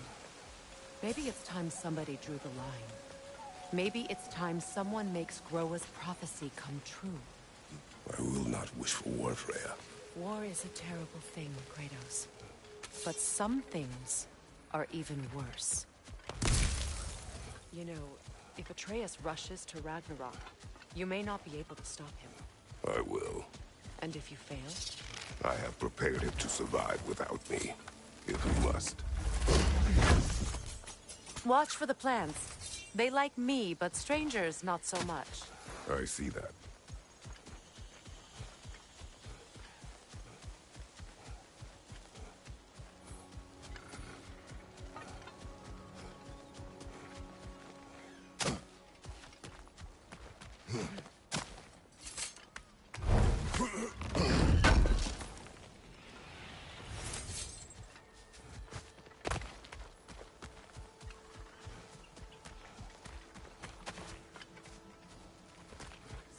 Maybe it's time somebody drew the line. Maybe it's time someone makes Groa's prophecy come true. I will not wish for war, Freya. War is a terrible thing, Kratos. But some things are even worse. You know, if Atreus rushes to Ragnarok, you may not be able to stop him. I will. And if you fail? I have prepared him to survive without me, if he must. Watch for the plants. They like me, but strangers not so much. I see that.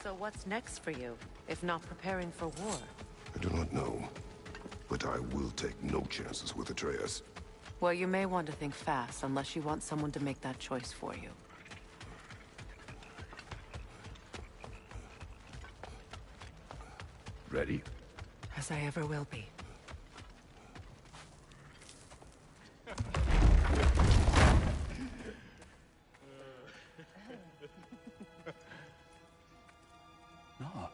So what's next for you, if not preparing for war? I do not know, but I will take no chances with Atreus. Well, you may want to think fast, unless you want someone to make that choice for you. Ready? As I ever will be. No.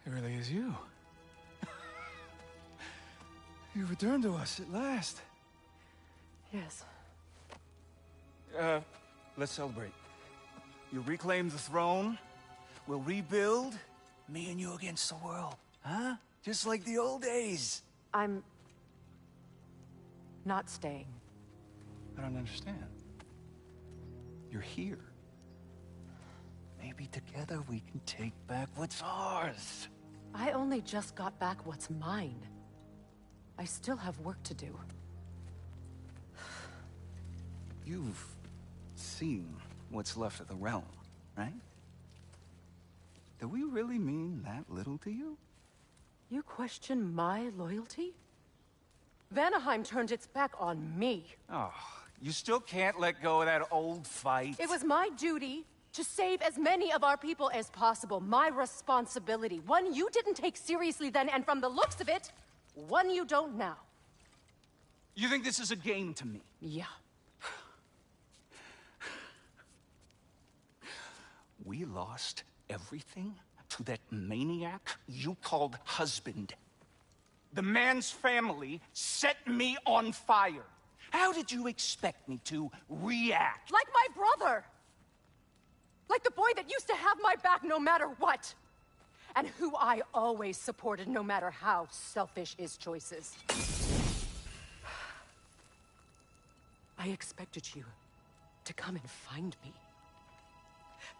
It really is you. You returned to us at last. Yes. Let's celebrate. You reclaim the throne. We'll rebuild. Me and you against the world. Huh? Just like the old days. I'm not staying. I don't understand. You're here. Maybe together we can take back what's ours. I only just got back what's mine. I still have work to do. You've seen what's left of the realm, right? Do we really mean that little to you? You question my loyalty? Vanaheim turned its back on me. Oh, you still can't let go of that old fight? It was my duty to save as many of our people as possible. My responsibility. One you didn't take seriously then, and from the looks of it, one you don't now. You think this is a game to me? Yeah. We lost everything to that maniac you called husband. The man's family set me on fire. How did you expect me to react? Like my brother! Like the boy that used to have my back no matter what! And who I always supported no matter how selfish his choices. I expected you to come and find me.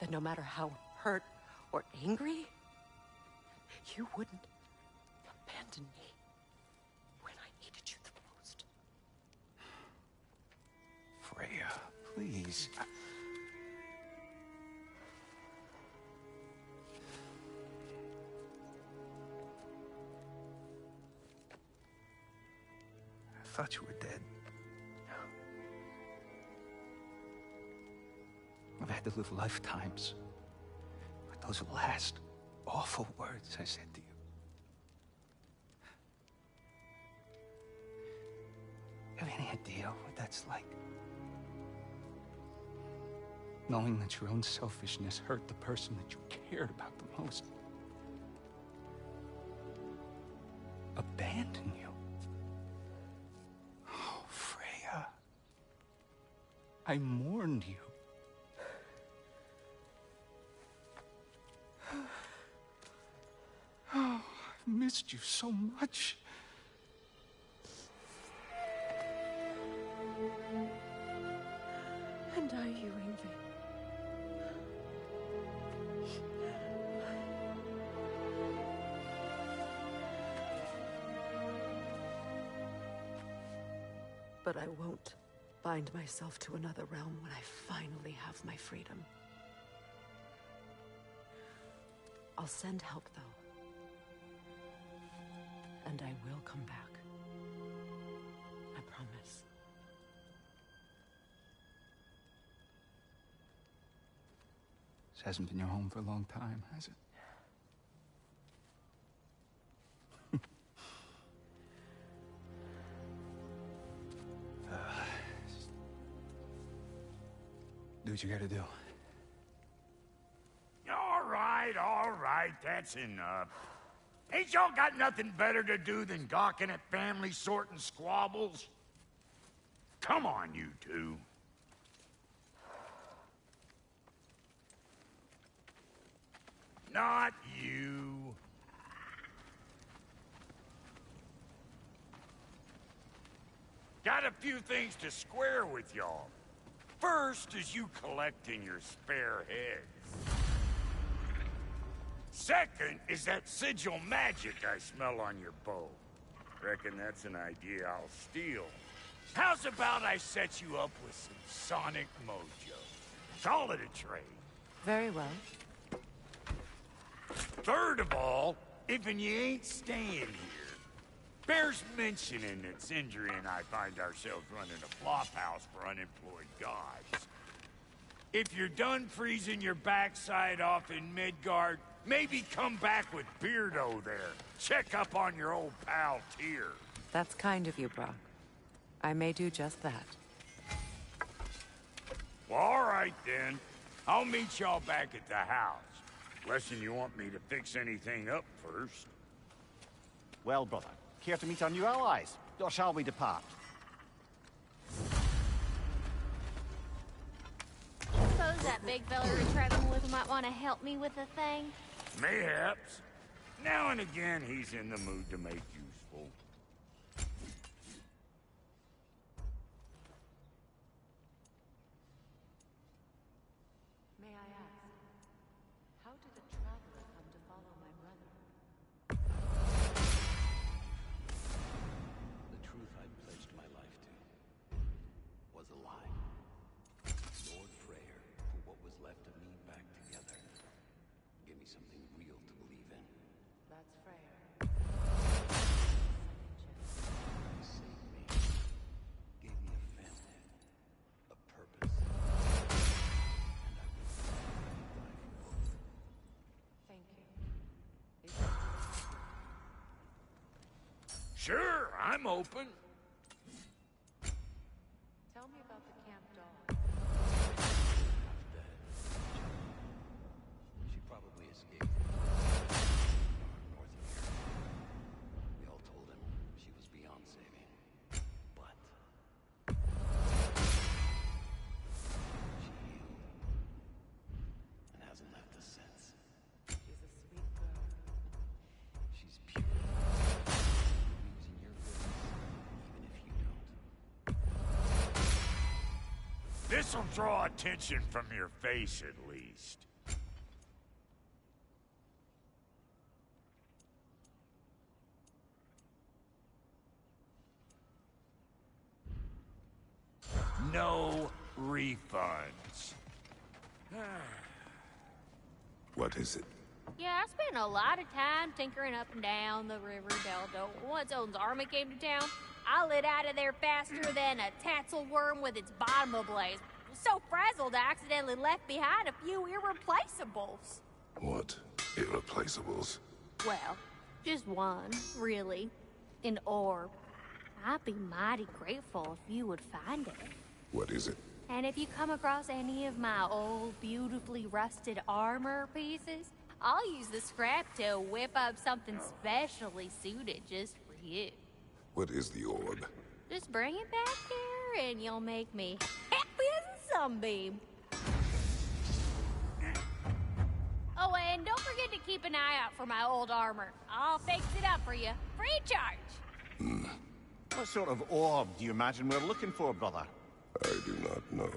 That no matter how hurt or angry, you wouldn't abandon me when I needed you the most. Freya, please. I thought you were dead. I've had to live lifetimes with those last awful words I said to you. Have any idea what that's like? Knowing that your own selfishness hurt the person that you cared about the most. Abandon you. Oh, Freya. I mourned you. Oh, I've missed you so much. And are you, Ingrid? But I won't bind myself to another realm when I finally have my freedom. I'll send help, though. And I will come back. I promise. This hasn't been your home for a long time, has it? Do what you gotta do. All right, that's enough. Ain't y'all got nothing better to do than gawking at family sorting squabbles? Come on, you two. Not you. Got a few things to square with y'all. First is you collecting your spare heads. Second is that sigil magic I smell on your bow. Reckon that's an idea I'll steal. How's about I set you up with some sonic mojo? Call it a trade. Very well. Third of all, if you ain't staying here, bears mentioning that Sindri and I find ourselves running a flophouse for unemployed gods. If you're done freezing your backside off in Midgard, maybe come back with Beardo there. Check up on your old pal Tyr. That's kind of you, Brock. I may do just that. Well, all right. right, then. I'll meet y'all back at the house. Unless you want me to fix anything up first. Well, brother, care to meet our new allies? Or shall we depart? Suppose that big fella you're traveling with might want to help me with a thing. Mayhaps. Now and again, he's in the mood to make useful. May I ask, how did a traveler come to follow my brother? The truth I'd pledged my life to was a lie. Lord Freyr put what was left of me back together. Give me something real to believe in. That's Freyr. He saved me. Gave me a family. A purpose. And I would gladly die for both. Thank you. Sure, I'm open. Tell me about the camp dog. Dead. She probably escaped north of here. We all told him she was beyond saving. But she healed. And hasn't left us since. She's a sweet girl. She's pure. Believes in your goodness, even if you don't. This'll draw attention from your face, at least. No refunds. What is it? Yeah, I spent a lot of time tinkering up and down the river Delta. Once Odin's army came to town, I lit out of there faster than a tassel worm with its bottom ablaze. So frazzled, I accidentally left behind a few irreplaceables. What? Irreplaceables? Well, just one, really. An orb. I'd be mighty grateful if you would find it. What is it? And if you come across any of my old, beautifully rusted armor pieces, I'll use the scrap to whip up something specially suited just for you. What is the orb? Just bring it back here and you'll make me happy as a sunbeam. Oh, and don't forget to keep an eye out for my old armor. I'll fix it up for you, free of charge. What sort of orb do you imagine we're looking for, brother? I do not know.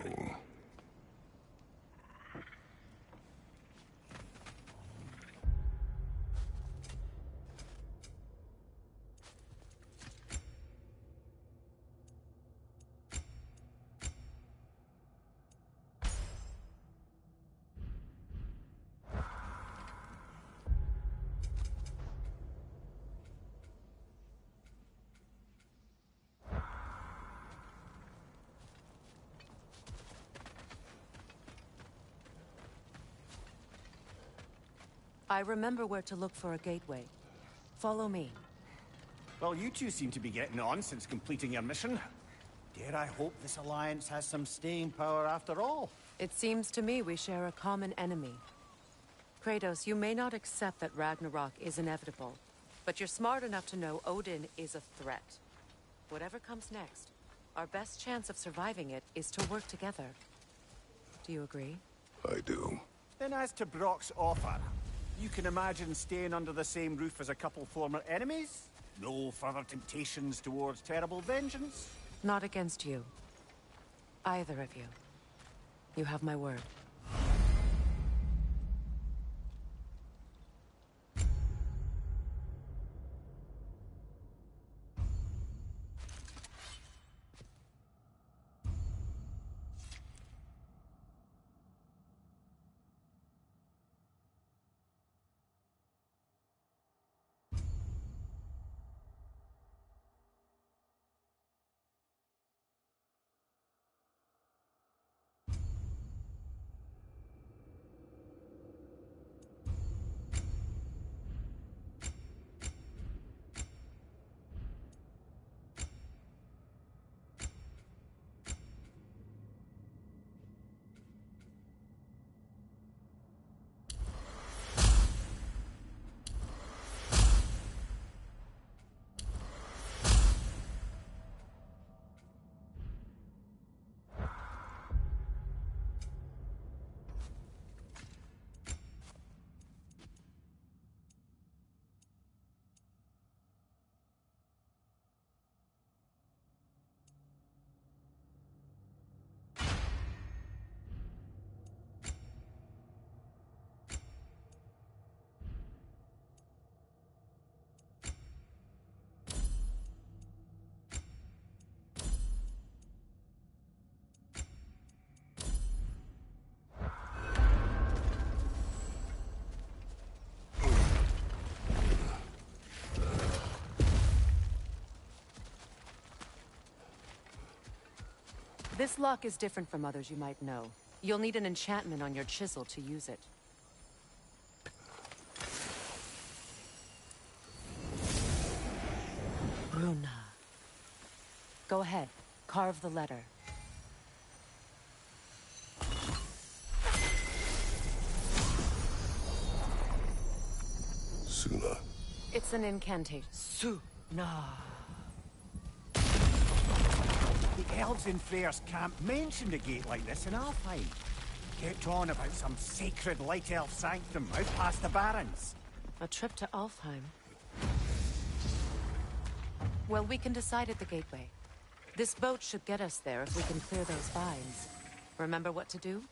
I remember where to look for a gateway. Follow me. Well, you two seem to be getting on since completing your mission. Dare I hope this alliance has some staying power after all? It seems to me we share a common enemy. Kratos, you may not accept that Ragnarok is inevitable, but you're smart enough to know Odin is a threat. Whatever comes next, our best chance of surviving it is to work together. Do you agree? I do. Then as to Brock's offer, you can imagine staying under the same roof as a couple former enemies? No further temptations towards terrible vengeance? Not against you. Either of you. You have my word. This lock is different from others you might know. You'll need an enchantment on your chisel to use it. Bruna. Go ahead. Carve the letter. Suna. It's an incantation. Suna. The elves in Freyr's camp mentioned a gate like this in Alfheim. Kept on about some sacred light elf sanctum out past the barrens. A trip to Alfheim. Well, we can decide at the gateway. This boat should get us there if we can clear those vines. Remember what to do?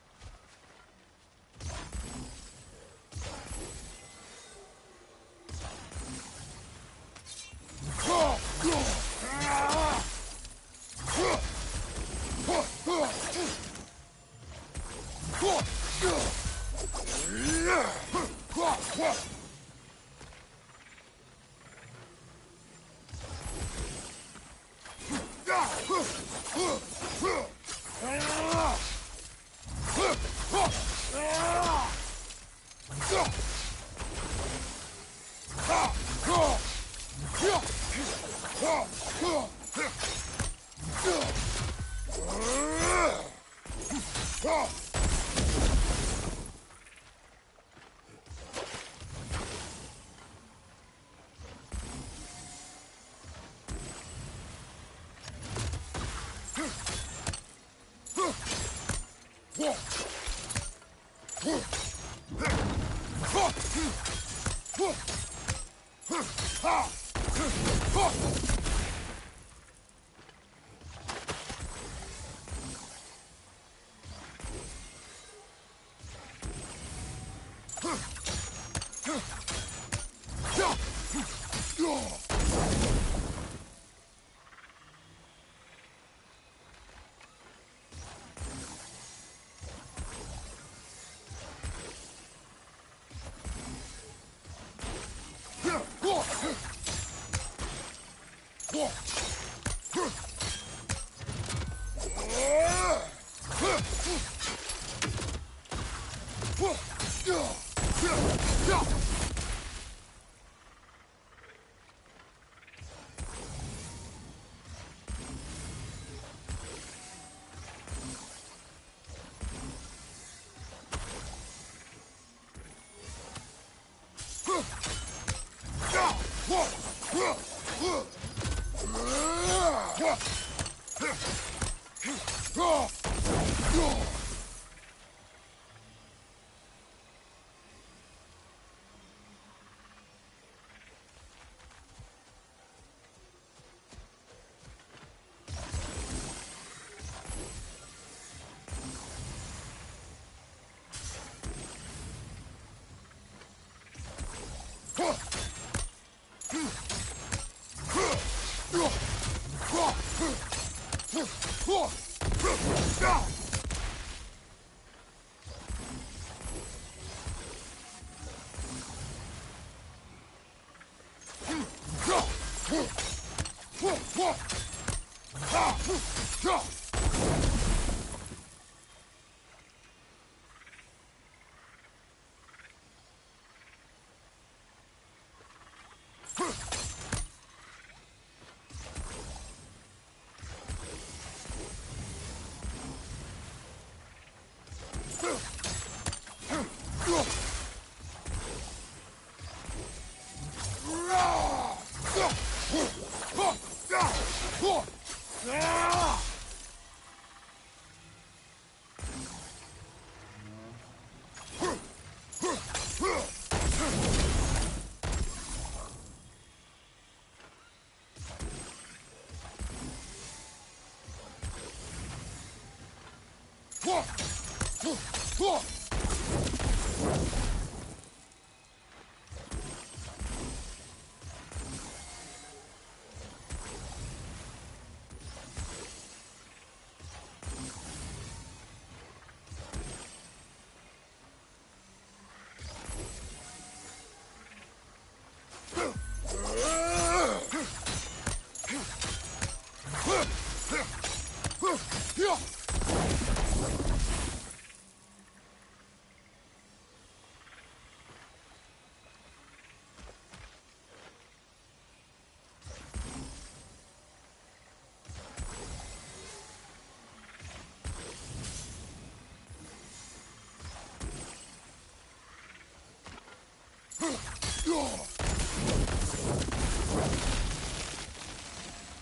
Yeah!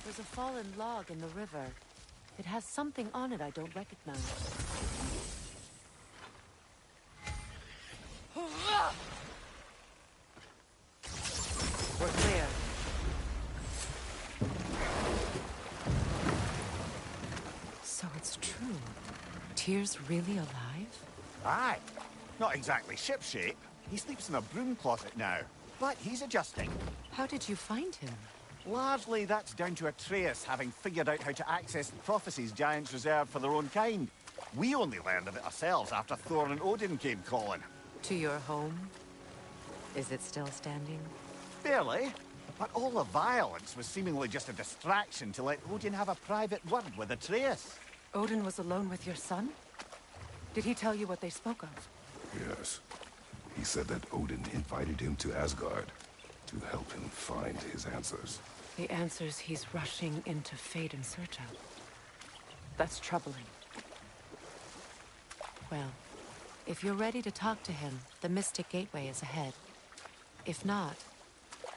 There's a fallen log in the river. It has something on it I don't recognize. We're clear. So it's true. Tyr's really alive? Aye. Not exactly shipshape. He sleeps in a broom closet now. But he's adjusting. How did you find him? Largely, that's down to Atreus having figured out how to access the prophecies giants reserved for their own kind. We only learned of it ourselves after Thor and Odin came calling. To your home? Is it still standing? Barely. But all the violence was seemingly just a distraction to let Odin have a private word with Atreus. Odin was alone with your son? Did he tell you what they spoke of? Yes. He said that Odin invited him to Asgard to help him find his answers. The answers he's rushing into fate in search of. That's troubling. Well, if you're ready to talk to him, the Mystic Gateway is ahead. If not,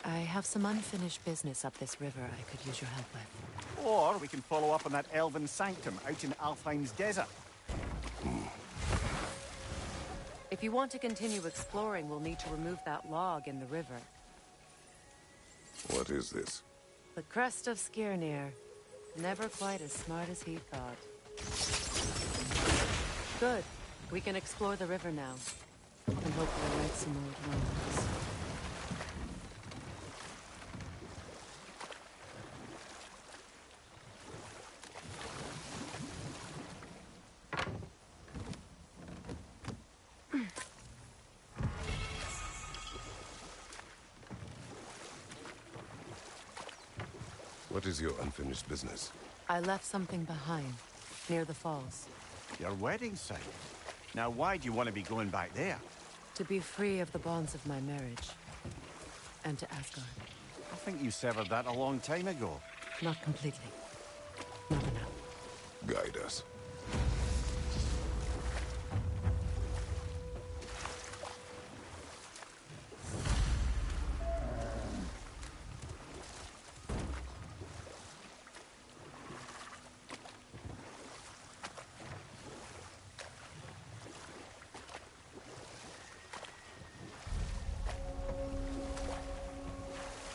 I have some unfinished business up this river I could use your help with. Or we can follow up on that elven sanctum out in Alfheim's desert. If you want to continue exploring, we'll need to remove that log in the river. What is this? The crest of Skirnir. Never quite as smart as he thought. Good. We can explore the river now. And hopefully right some old wrongs. What is your unfinished business? I left something behind, near the falls. Your wedding site. Now why do you want to be going back there? To be free of the bonds of my marriage. And to Asgard. I think you severed that a long time ago. Not completely. Not enough. Guide us.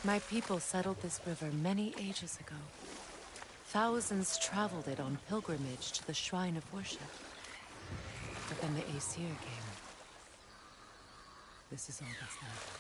My people settled this river many ages ago. Thousands traveled it on pilgrimage to the shrine of worship. But then the Aesir came. This is all that's left.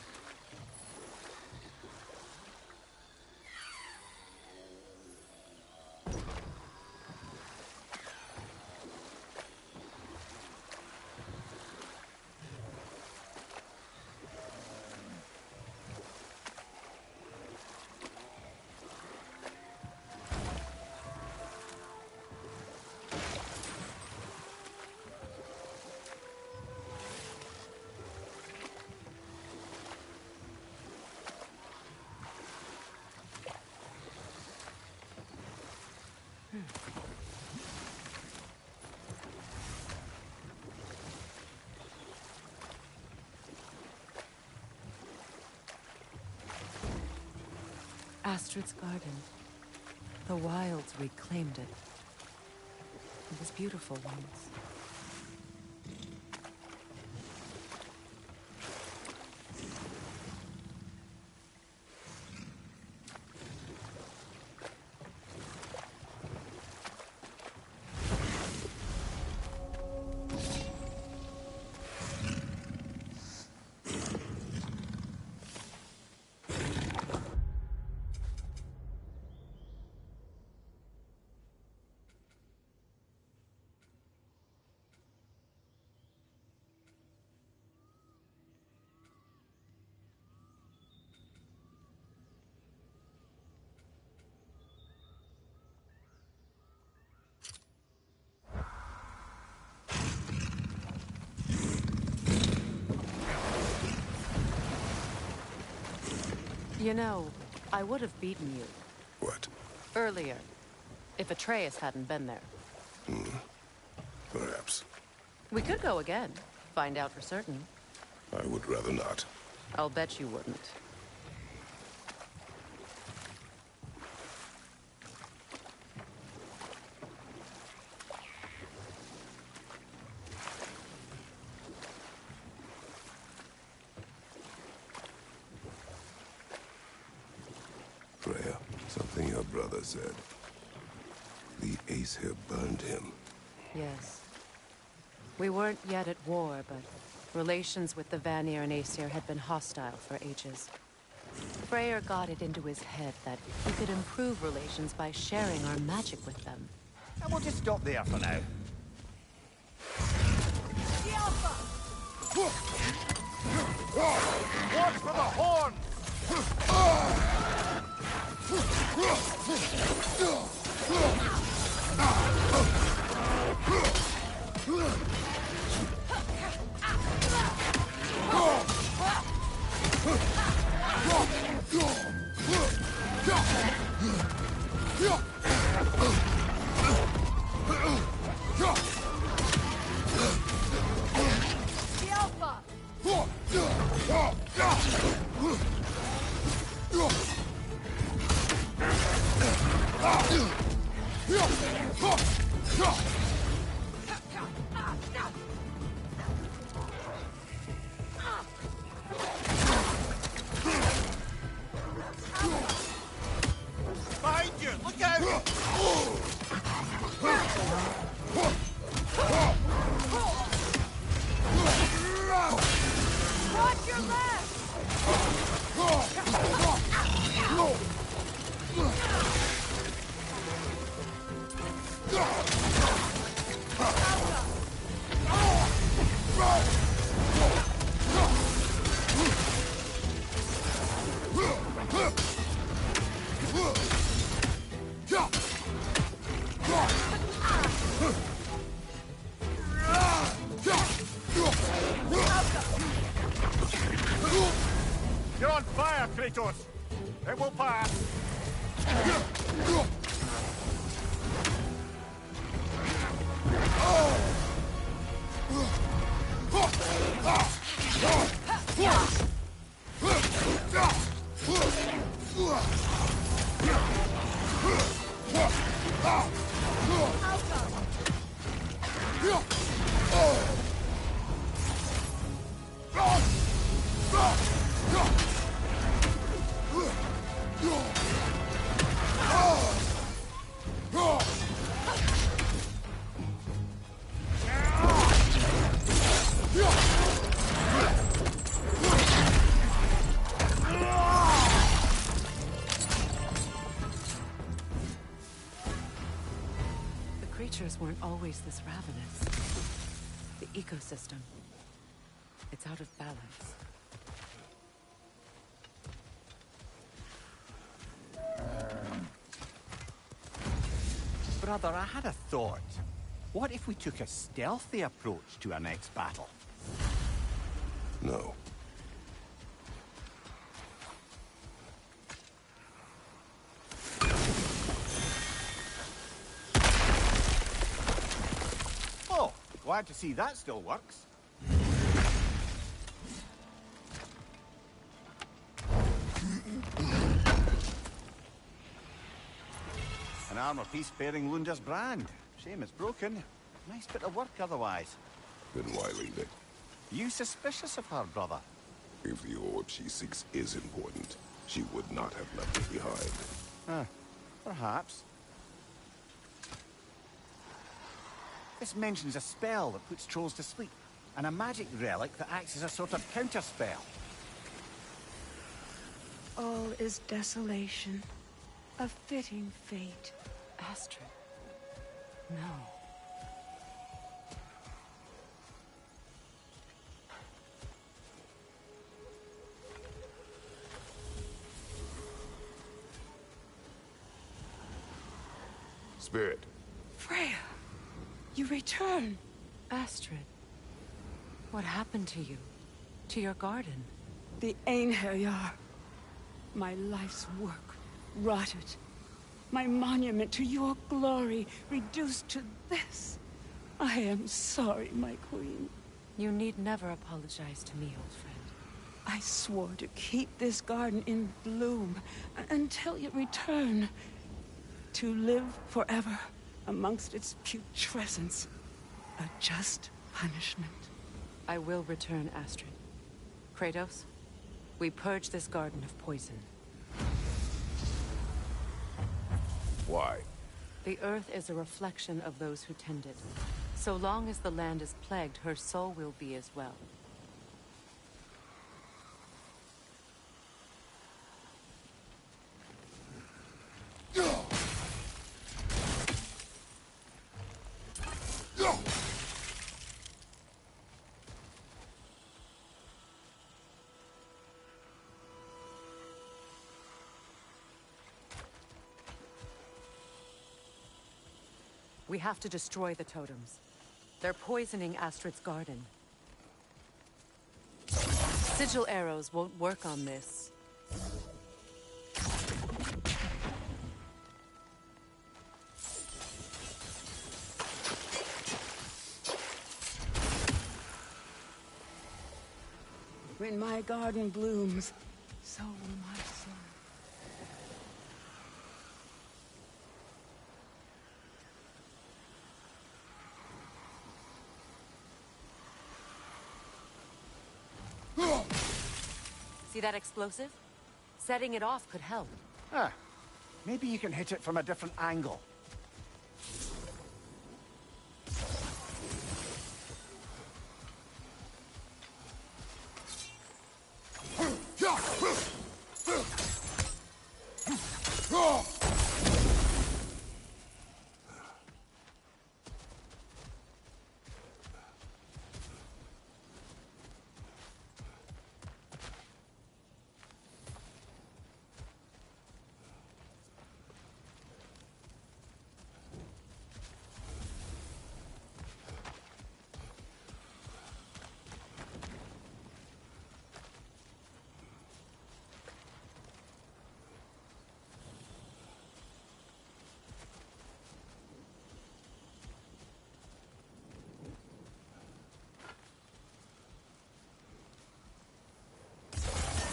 Astrid's garden. The wilds reclaimed it. It was beautiful once. You know, I would have beaten you. What? Earlier. If Atreus hadn't been there. Perhaps. We could go again. Find out for certain. I would rather not. I'll bet you wouldn't. Freya, something your brother said. The Aesir burned him. Yes. We weren't yet at war, but relations with the Vanir and Aesir had been hostile for ages. Freyr got it into his head that he could improve relations by sharing our magic with them. And we'll just stop there for now. Watch for the horn! Behind you! Look out! Watch your left! You're on fire, Kratos! It will pass! Creatures weren't always this ravenous. The ecosystem. It's out of balance. Brother, I had a thought. What if we took a stealthy approach to our next battle? No. Oh, glad to see that still works. An armor piece bearing Lunda's brand. Shame it's broken. Nice bit of work otherwise. Then why leave it? You suspicious of her, brother? If the orb she seeks is important, she would not have left it behind. Perhaps. This mentions a spell that puts trolls to sleep, and a magic relic that acts as a sort of counterspell. All is desolation. A fitting fate. Astrid. No. Spirit. Freya! You return! Astrid. What happened to you? To your garden? The Einherjar. My life's work rotted. My monument to your glory reduced to this. I am sorry, my queen. You need never apologize to me, old friend. I swore to keep this garden in bloom until you return. To live forever amongst its putrescence. A just punishment. I will return, Astrid. Kratos, we purge this garden of poison. Why? The earth is a reflection of those who tend it. So long as the land is plagued, her soul will be as well. We have to destroy the totems. They're poisoning Astrid's garden. Sigil arrows won't work on this. When my garden blooms, so will my soul. See that explosive? Setting it off could help. Ah, maybe you can hit it from a different angle.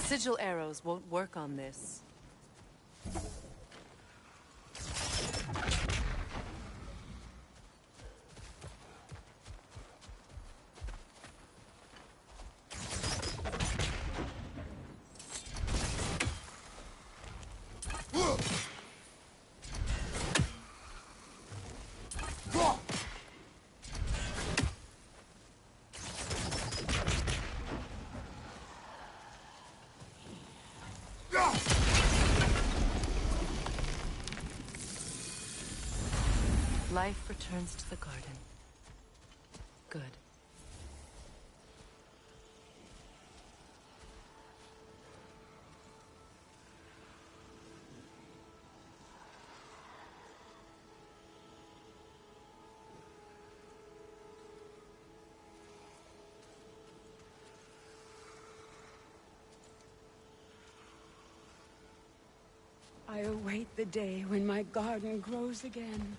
Sigil arrows won't work on this. Life returns to the garden. Good. I await the day when my garden grows again.